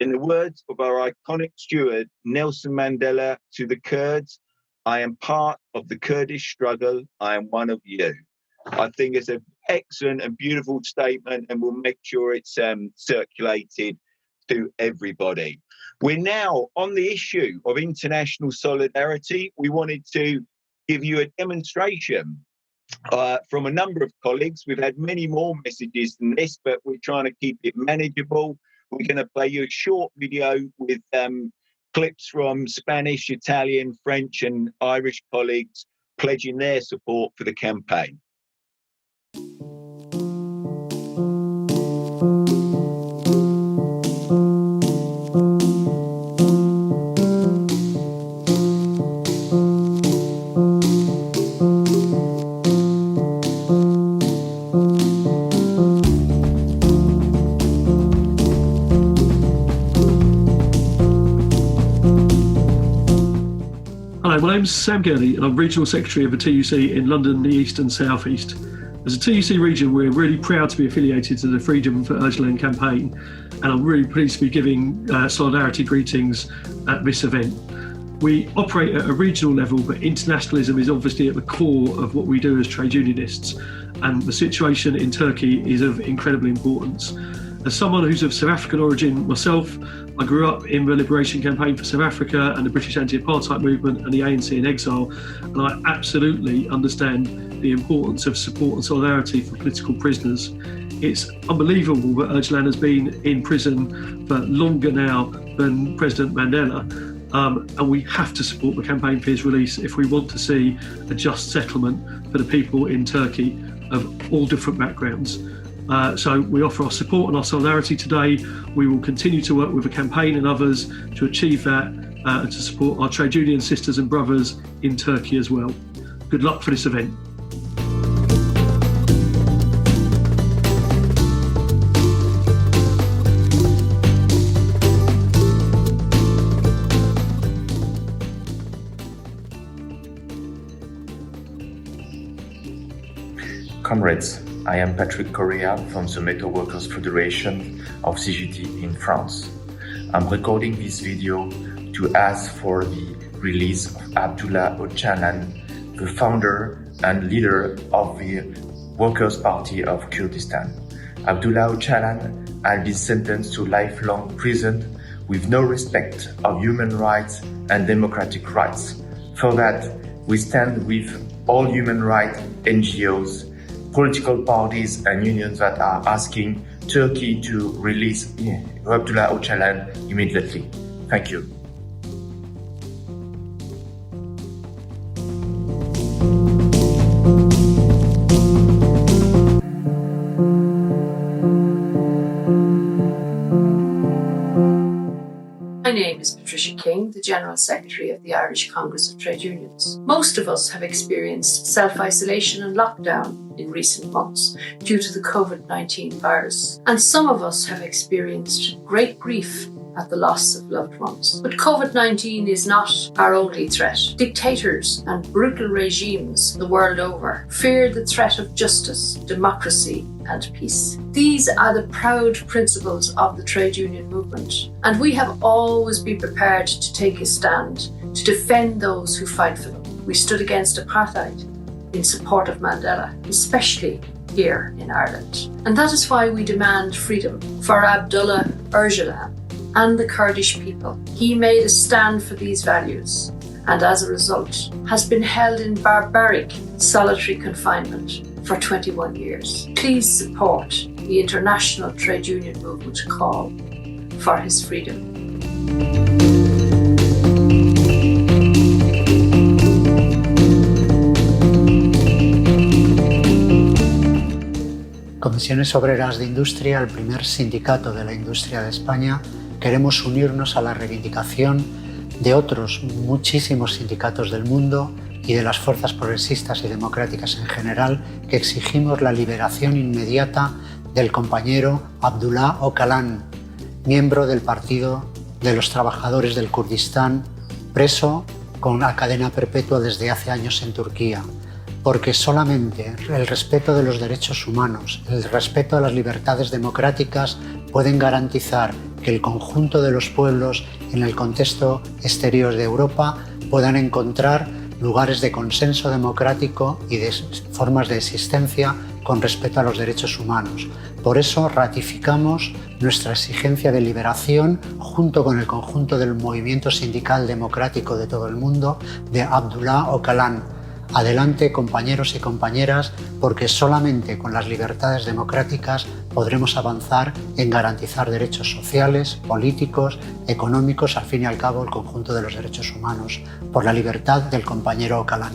In the words of our iconic steward, Nelson Mandela, to the Kurds, "I am part of the Kurdish struggle. I am one of you." I think it's an excellent and beautiful statement, and we'll make sure it's circulated to everybody. We're now on the issue of international solidarity. We wanted to give you a demonstration from a number of colleagues. We've had many more messages than this, but we're trying to keep it manageable. We're going to play you a short video with clips from Spanish, Italian, French and Irish colleagues pledging their support for the campaign. Hi, my name's Sam Gurney and I'm Regional Secretary of the TUC in London, the East and South East. As a TUC region, we're really proud to be affiliated to the Freedom for Öcalan campaign, and I'm really pleased to be giving solidarity greetings at this event. We operate at a regional level, but internationalism is obviously at the core of what we do as trade unionists, and the situation in Turkey is of incredible importance. As someone who's of South African origin myself, I grew up in the Liberation Campaign for South Africa and the British anti-apartheid movement and the ANC in exile, and I absolutely understand the importance of support and solidarity for political prisoners. It's unbelievable that Öcalan has been in prison for longer now than President Mandela, and we have to support the campaign for his release if we want to see a just settlement for the people in Turkey of all different backgrounds. So we offer our support and our solidarity today. We will continue to work with the campaign and others to achieve that and to support our trade union sisters and brothers in Turkey as well. Good luck for this event. Comrades, I am Patrick Correa from the Metal Workers Federation of CGT in France. I'm recording this video to ask for the release of Abdullah Öcalan, the founder and leader of the Workers' Party of Kurdistan. Abdullah Öcalan has been sentenced to lifelong prison with no respect of human rights and democratic rights. For that, we stand with all human rights NGOs, political parties and unions that are asking Turkey to release Abdullah Öcalan immediately. Thank you. My name is Patricia King, the General Secretary of the Irish Congress of Trade Unions. Most of us have experienced self-isolation and lockdown in recent months due to the COVID-19 virus, and some of us have experienced great grief at the loss of loved ones. But COVID-19 is not our only threat. Dictators and brutal regimes the world over fear the threat of justice, democracy, and peace. These are the proud principles of the trade union movement, and we have always been prepared to take a stand to defend those who fight for them. We stood against apartheid in support of Mandela, especially here in Ireland. And that is why we demand freedom for Abdullah Öcalan and the Kurdish people. He made a stand for these values, and as a result has been held in barbaric solitary confinement for 21 years. Please support the international trade union movement call for his freedom. Comisiones Obreras de Industria, el primer sindicato de la industria de España, queremos unirnos a la reivindicación de otros muchísimos sindicatos del mundo y de las fuerzas progresistas y democráticas en general, que exigimos la liberación inmediata del compañero Abdullah Öcalan, miembro del Partido de los Trabajadores del Kurdistán, preso con una cadena perpetua desde hace años en Turquía. Porque solamente el respeto de los derechos humanos, el respeto a las libertades democráticas pueden garantizar que el conjunto de los pueblos en el contexto exterior de Europa puedan encontrar lugares de consenso democrático y de formas de existencia con respeto a los derechos humanos. Por eso ratificamos nuestra exigencia de liberación junto con el conjunto del movimiento sindical democrático de todo el mundo de Abdullah Öcalan. Adelante, compañeros y compañeras, porque solamente con las libertades democráticas podremos avanzar en garantizar derechos sociales, políticos, económicos, al fin y al cabo el conjunto de los derechos humanos, por la libertad del compañero Öcalan.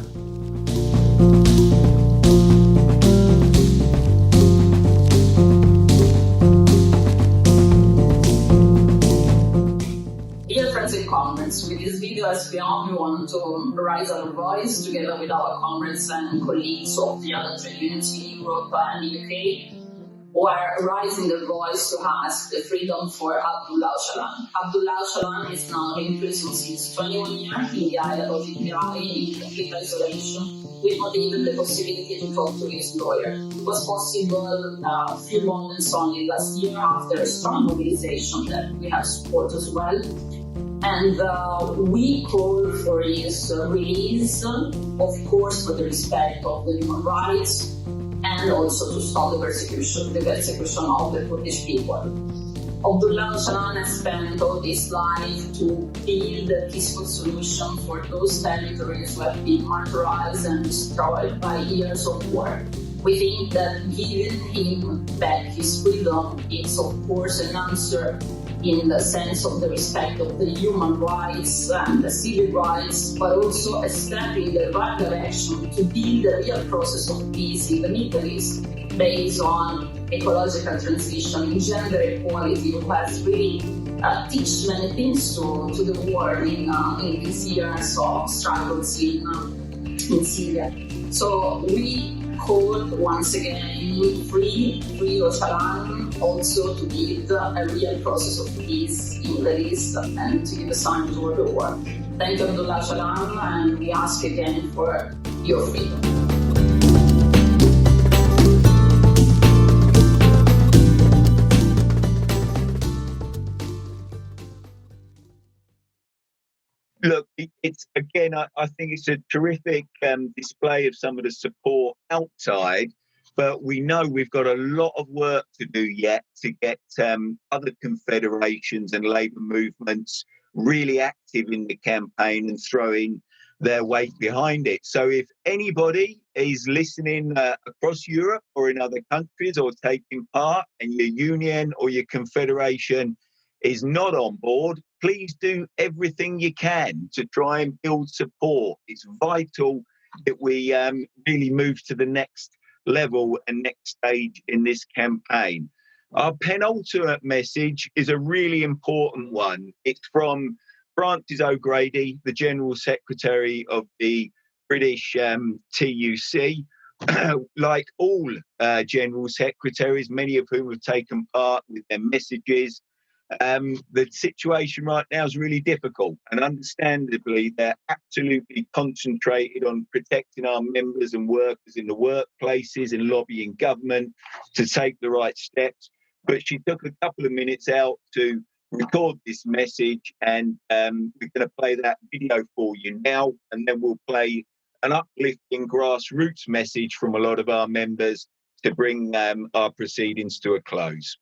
Comrades, with this video as we want to raise our voice together with our comrades and colleagues of the other trade unions in Europe and the UK, who are raising their voice to ask the freedom for Abdullah Öcalan. Abdullah Öcalan is now in prison since 21 years in the island of Reay in complete isolation, with not even the possibility to talk to his lawyer. It was possible a few moments only last year after a strong mobilization that we have supported as well. And we call for his release, of course, for the respect of the human rights, and also to stop the persecution of the Kurdish people. Abdullah Öcalan has spent all his life to build a peaceful solution for those territories who have been martyrized and destroyed by years of war. We think that giving him back his freedom is, of course, an answer in the sense of the respect of the human rights and the civil rights, but also a step in the right direction to build a real process of peace in the Middle East based on ecological transition, gender equality, who has really teach many things to the world in these years of struggles in Syria. So we call once again free Ocalan also to build a real process of peace in the Middle East and to give a sign to all the world. Thank you, Abdullah Ocalan, and we ask again for your freedom. Look, it's again, I think it's a terrific display of some of the support outside, but we know we've got a lot of work to do yet to get other confederations and labour movements really active in the campaign and throwing their weight behind it. So if anybody is listening across Europe or in other countries or taking part, and your union or your confederation is not on board, please do everything you can to try and build support. It's vital that we really move to the next level and next stage in this campaign. Our penultimate message is a really important one. It's from Francis O'Grady, the General Secretary of the British TUC. Like all General Secretaries, many of whom have taken part with their messages, the situation right now is really difficult, and understandably they're absolutely concentrated on protecting our members and workers in the workplaces and lobbying government to take the right steps. But she took a couple of minutes out to record this message, and we're going to play that video for you now, and then we'll play an uplifting grassroots message from a lot of our members to bring our proceedings to a close.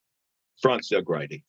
Francis O'Grady.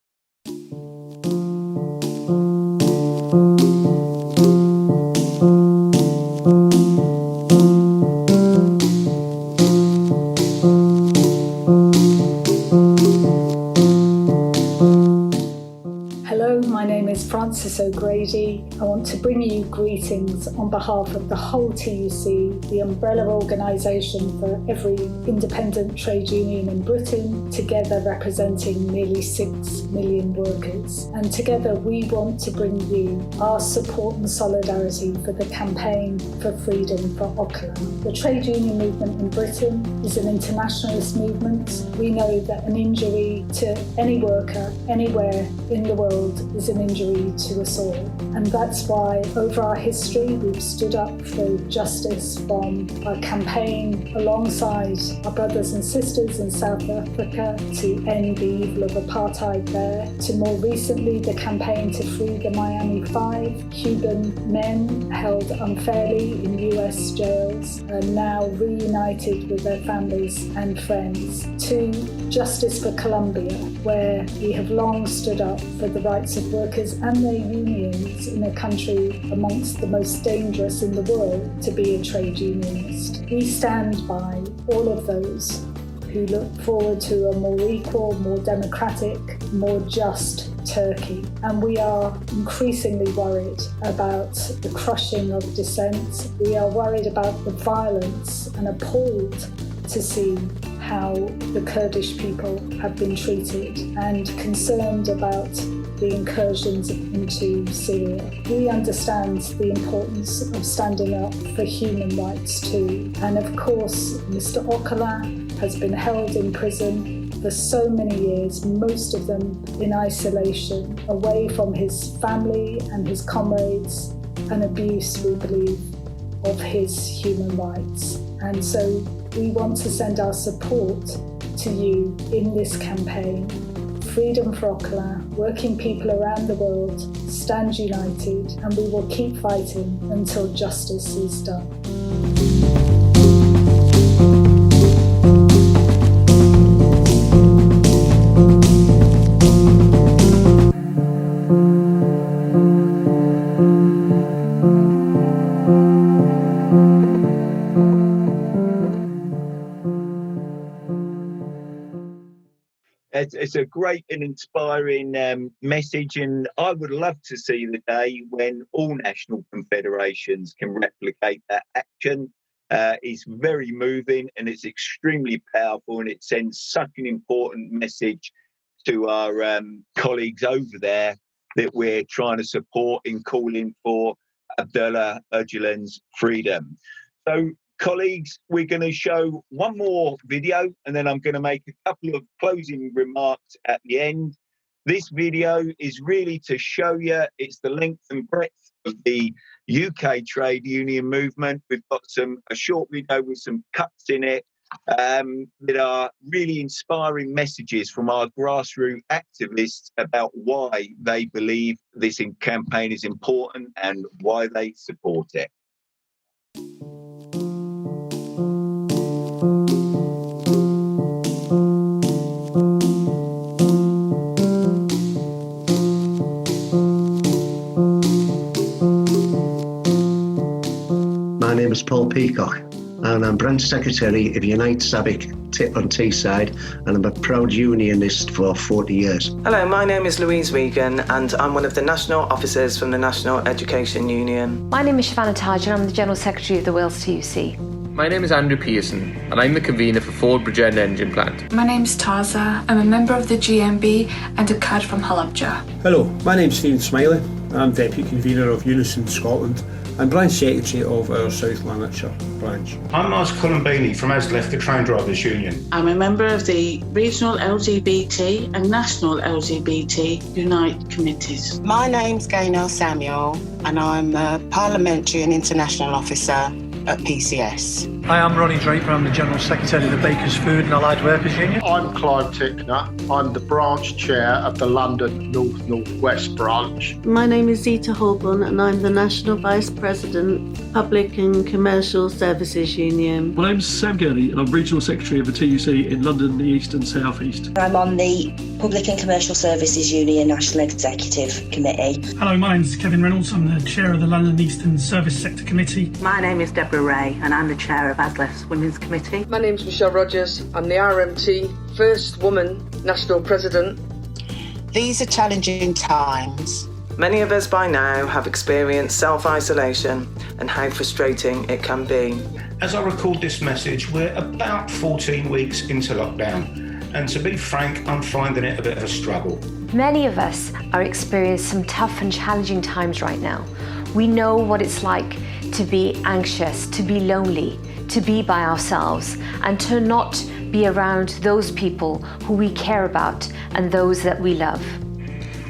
Hello, my name is Francis O'Grady. I want to bring you greetings on behalf of the whole TUC, the umbrella organisation for every independent trade union in Britain, together representing nearly 6 million workers. And together we want to bring you our support and solidarity for the campaign for freedom for Ocalan. The trade union movement in Britain is an internationalist movement. We know that an injury to any worker anywhere in the world is an injury to us all. And that's why over our history we've stood up for justice, from our campaign alongside our brothers and sisters in South Africa to end the evil of apartheid there, to more recently the campaign to free the Miami 5 Cuban men held unfairly in US jails and now reunited with their families and friends, to justice for Colombia, where we have long stood up for the rights of workers and their unions in a country amongst the most dangerous in the world to be a trade unionist. We stand by all of those who look forward to a more equal, more democratic, more just Turkey. And we are increasingly worried about the crushing of dissent. We are worried about the violence and appalled to see how the Kurdish people have been treated, and concerned about the incursions into Syria. We understand the importance of standing up for human rights too. And of course, Mr. Ocalan has been held in prison for so many years, most of them in isolation, away from his family and his comrades, an abuse, we believe, of his human rights. And so we want to send our support to you in this campaign. Freedom for Ocalan, working people around the world, stand united, and we will keep fighting until justice is done. it's a great and inspiring message, and I would love to see the day when all national confederations can replicate that action. It's very moving and it's extremely powerful, and it sends such an important message to our colleagues over there that we're trying to support in calling for Abdullah Öcalan's freedom. So, colleagues, we're going to show one more video and then I'm going to make a couple of closing remarks at the end. This video is really to show you it's the length and breadth of the UK trade union movement. We've got a short video with some cuts in it that are really inspiring messages from our grassroots activists about why they believe this campaign is important and why they support it. My name is Paul Peacock and I'm branch secretary of Unite Sabic on Teesside, and I'm a proud unionist for 40 years. Hello, my name is Louise Regan and I'm one of the national officers from the National Education Union. My name is Siobhan Taj and I'm the General Secretary of the Wales TUC. My name is Andrew Pearson and I'm the convener for Ford Bridgend Engine Plant. My name is Taza, I'm a member of the GMB and a cadre from Halabja. Hello, my name is Stephen Smiley. I'm Deputy Convener of Unison Scotland and Branch Secretary of our South Lanarkshire branch. I'm Marz Colombini from ASLEF, the Train Drivers Union. I'm a member of the Regional LGBT and National LGBT Unite Committees. My name's Gaynell Samuel and I'm a Parliamentary and International Officer at PCS. Hi, I'm Ronnie Draper. I'm the General Secretary of the Bakers Food and Allied Workers Union. I'm Clive Tickner. I'm the Branch Chair of the London North North West Branch. My name is Zita Holborn and I'm the National Vice President, Public and Commercial Services Union. My name's Sam Gurney and I'm Regional Secretary of the TUC in London, the East and South East. I'm on the Public and Commercial Services Union National Executive Committee. Hello, my name's Kevin Reynolds. I'm the Chair of the London Eastern Service Sector Committee. My name is Deborah Reay and I'm the Chair of ASLEF's Women's Committee. My name's Michelle Rogers. I'm the RMT First Woman National President. These are challenging times. Many of us by now have experienced self-isolation and how frustrating it can be. As I record this message, we're about 14 weeks into lockdown. And to be frank, I'm finding it a bit of a struggle. Many of us are experiencing some tough and challenging times right now. We know what it's like to be anxious, to be lonely, to be by ourselves, and to not be around those people who we care about and those that we love.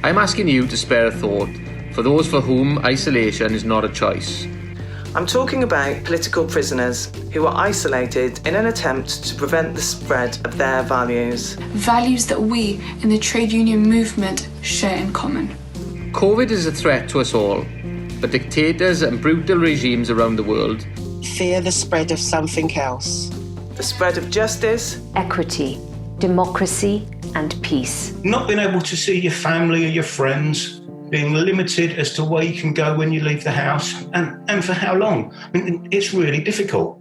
I'm asking you to spare a thought for those for whom isolation is not a choice. I'm talking about political prisoners who are isolated in an attempt to prevent the spread of their values. Values that we in the trade union movement share in common. COVID is a threat to us all, but dictators and brutal regimes around the world fear the spread of something else. The spread of justice, equity, democracy, and peace. Not being able to see your family or your friends, being limited as to where you can go when you leave the house and for how long. I mean, it's really difficult.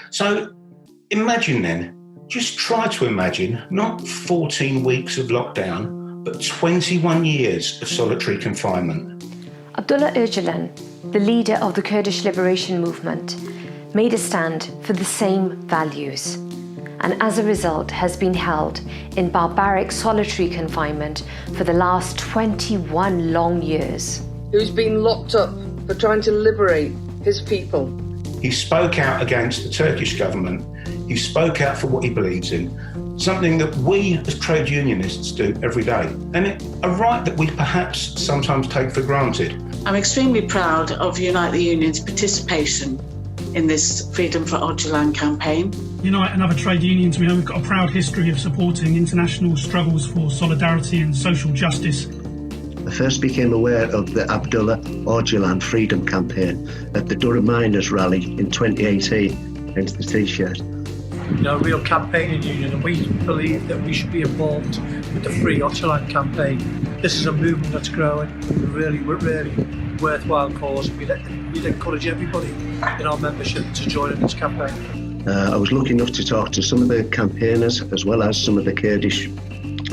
So imagine then, just try to imagine not 14 weeks of lockdown, but 21 years of solitary confinement. Abdullah Öcalan, the leader of the Kurdish liberation movement, made a stand for the same values, and as a result has been held in barbaric solitary confinement for the last 21 long years. Who's been locked up for trying to liberate his people. He spoke out against the Turkish government. He spoke out for what he believes in, something that we as trade unionists do every day, and a right that we perhaps sometimes take for granted. I'm extremely proud of Unite the Union's participation in this Freedom for Öcalan campaign. Unite and other trade unions, we know we've got a proud history of supporting international struggles for solidarity and social justice. I first became aware of the Abdullah Öcalan Freedom Campaign at the Durham Miners Rally in 2018, hence the T-shirt. You know, a real campaigning union, and we believe that we should be involved with the Free Öcalan campaign. This is a movement that's growing, really worthwhile cause. We'd encourage everybody in our membership to join in this campaign. I was lucky enough to talk to some of the campaigners as well as some of the Kurdish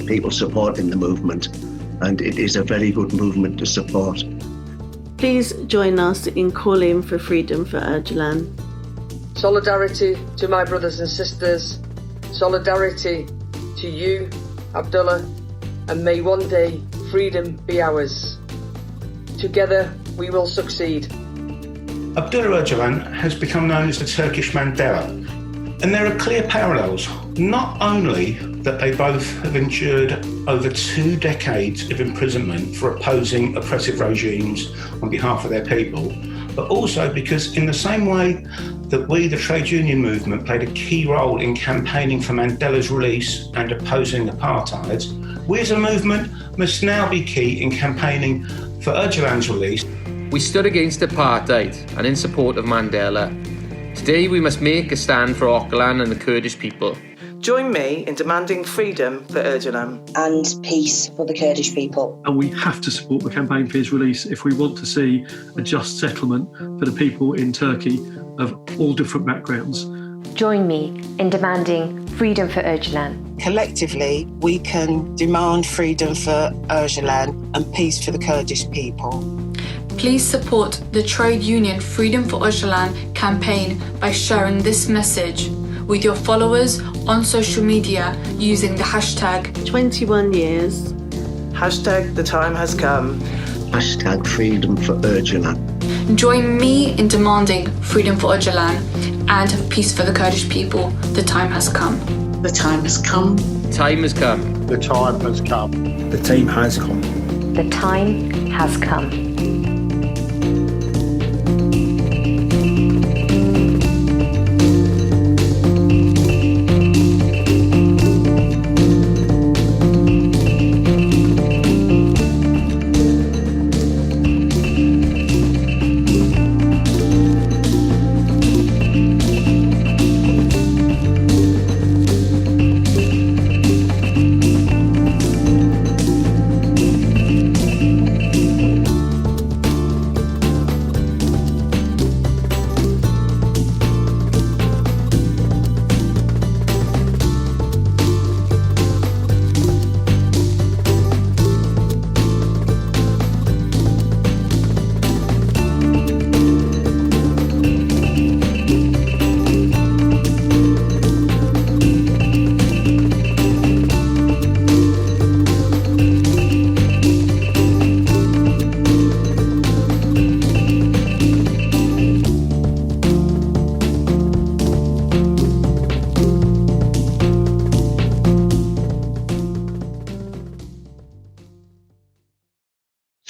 people supporting the movement, and it is a very good movement to support. Please join us in calling for freedom for Öcalan. Solidarity to my brothers and sisters. Solidarity to you, Abdullah, and may one day freedom be ours. Together we will succeed. Abdullah Öcalan has become known as the Turkish Mandela, and there are clear parallels, not only that they both have endured over 2 decades of imprisonment for opposing oppressive regimes on behalf of their people, but also because in the same way that we, the trade union movement, played a key role in campaigning for Mandela's release and opposing apartheid, we as a movement must now be key in campaigning for Öcalan's release. We stood against apartheid and in support of Mandela. Today we must make a stand for Ocalan and the Kurdish people. Join me in demanding freedom for Öcalan. And peace for the Kurdish people. And we have to support the campaign for his release if we want to see a just settlement for the people in Turkey of all different backgrounds. Join me in demanding freedom for Öcalan. Collectively, we can demand freedom for Öcalan and peace for the Kurdish people. Please support the trade union Freedom for Öcalan campaign by sharing this message with your followers on social media using the hashtag 21 years. Hashtag the time has come. Hashtag freedom for Öcalan. Join me in demanding freedom for Öcalan and peace for the Kurdish people. The time has come. The time has come. Time has come. The time has come. The time has come. The time has come.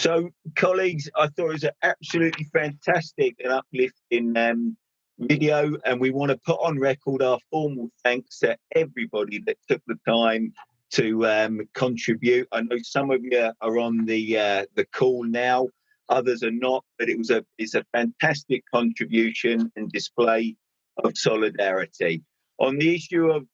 So, colleagues, I thought it was an absolutely fantastic and uplifting video, and we want to put on record our formal thanks to everybody that took the time to contribute. I know some of you are on the call now, others are not, but it's a fantastic contribution and display of solidarity. On the issue of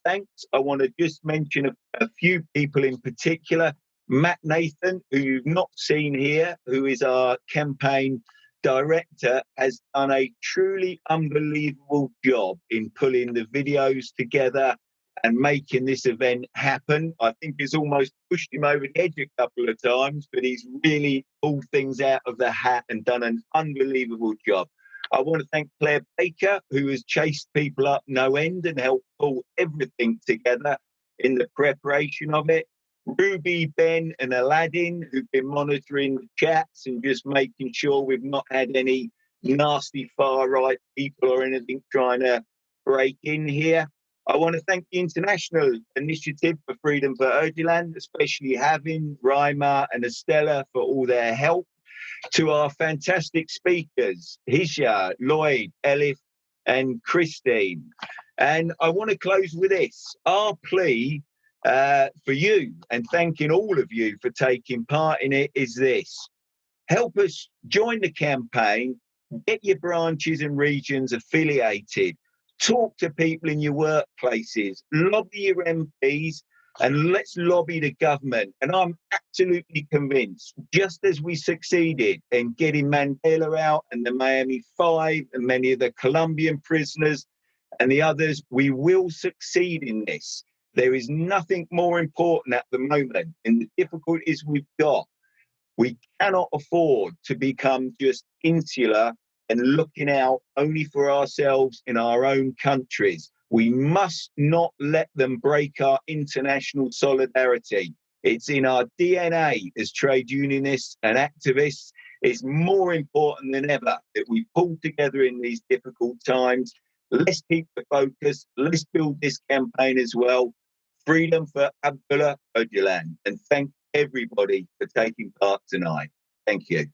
thanks, I want to just mention a few people in particular. Matt Nathan, who you've not seen here, who is our campaign director, has done a truly unbelievable job in pulling the videos together and making this event happen. I think it's almost pushed him over the edge a couple of times, but he's really pulled things out of the hat and done an unbelievable job. I want to thank Claire Baker, who has chased people up no end and helped pull everything together in the preparation of it. Ruby, Ben and Aladdin, who've been monitoring the chats and just making sure we've not had any nasty far-right people or anything trying to break in here. I want to thank the International Initiative for Freedom for Öcalan, especially having Reay and Estella for all their help. To our fantastic speakers, Hişyar, Lloyd, Elif and Christine. And I want to close with this. Our plea for you, and thanking all of you for taking part in it, is this: help us join the campaign, get your branches and regions affiliated, talk to people in your workplaces, lobby your MPs, and let's lobby the government. And I'm absolutely convinced, just as we succeeded in getting Mandela out and the Miami 5 and many of the Colombian prisoners and the others, we will succeed in this. There is nothing more important at the moment in the difficulties we've got. We cannot afford to become just insular and looking out only for ourselves in our own countries. We must not let them break our international solidarity. It's in our DNA as trade unionists and activists. It's more important than ever that we pull together in these difficult times. Let's keep the focus. Let's build this campaign as well. Freedom for Abdullah Öcalan. And thank everybody for taking part tonight. Thank you.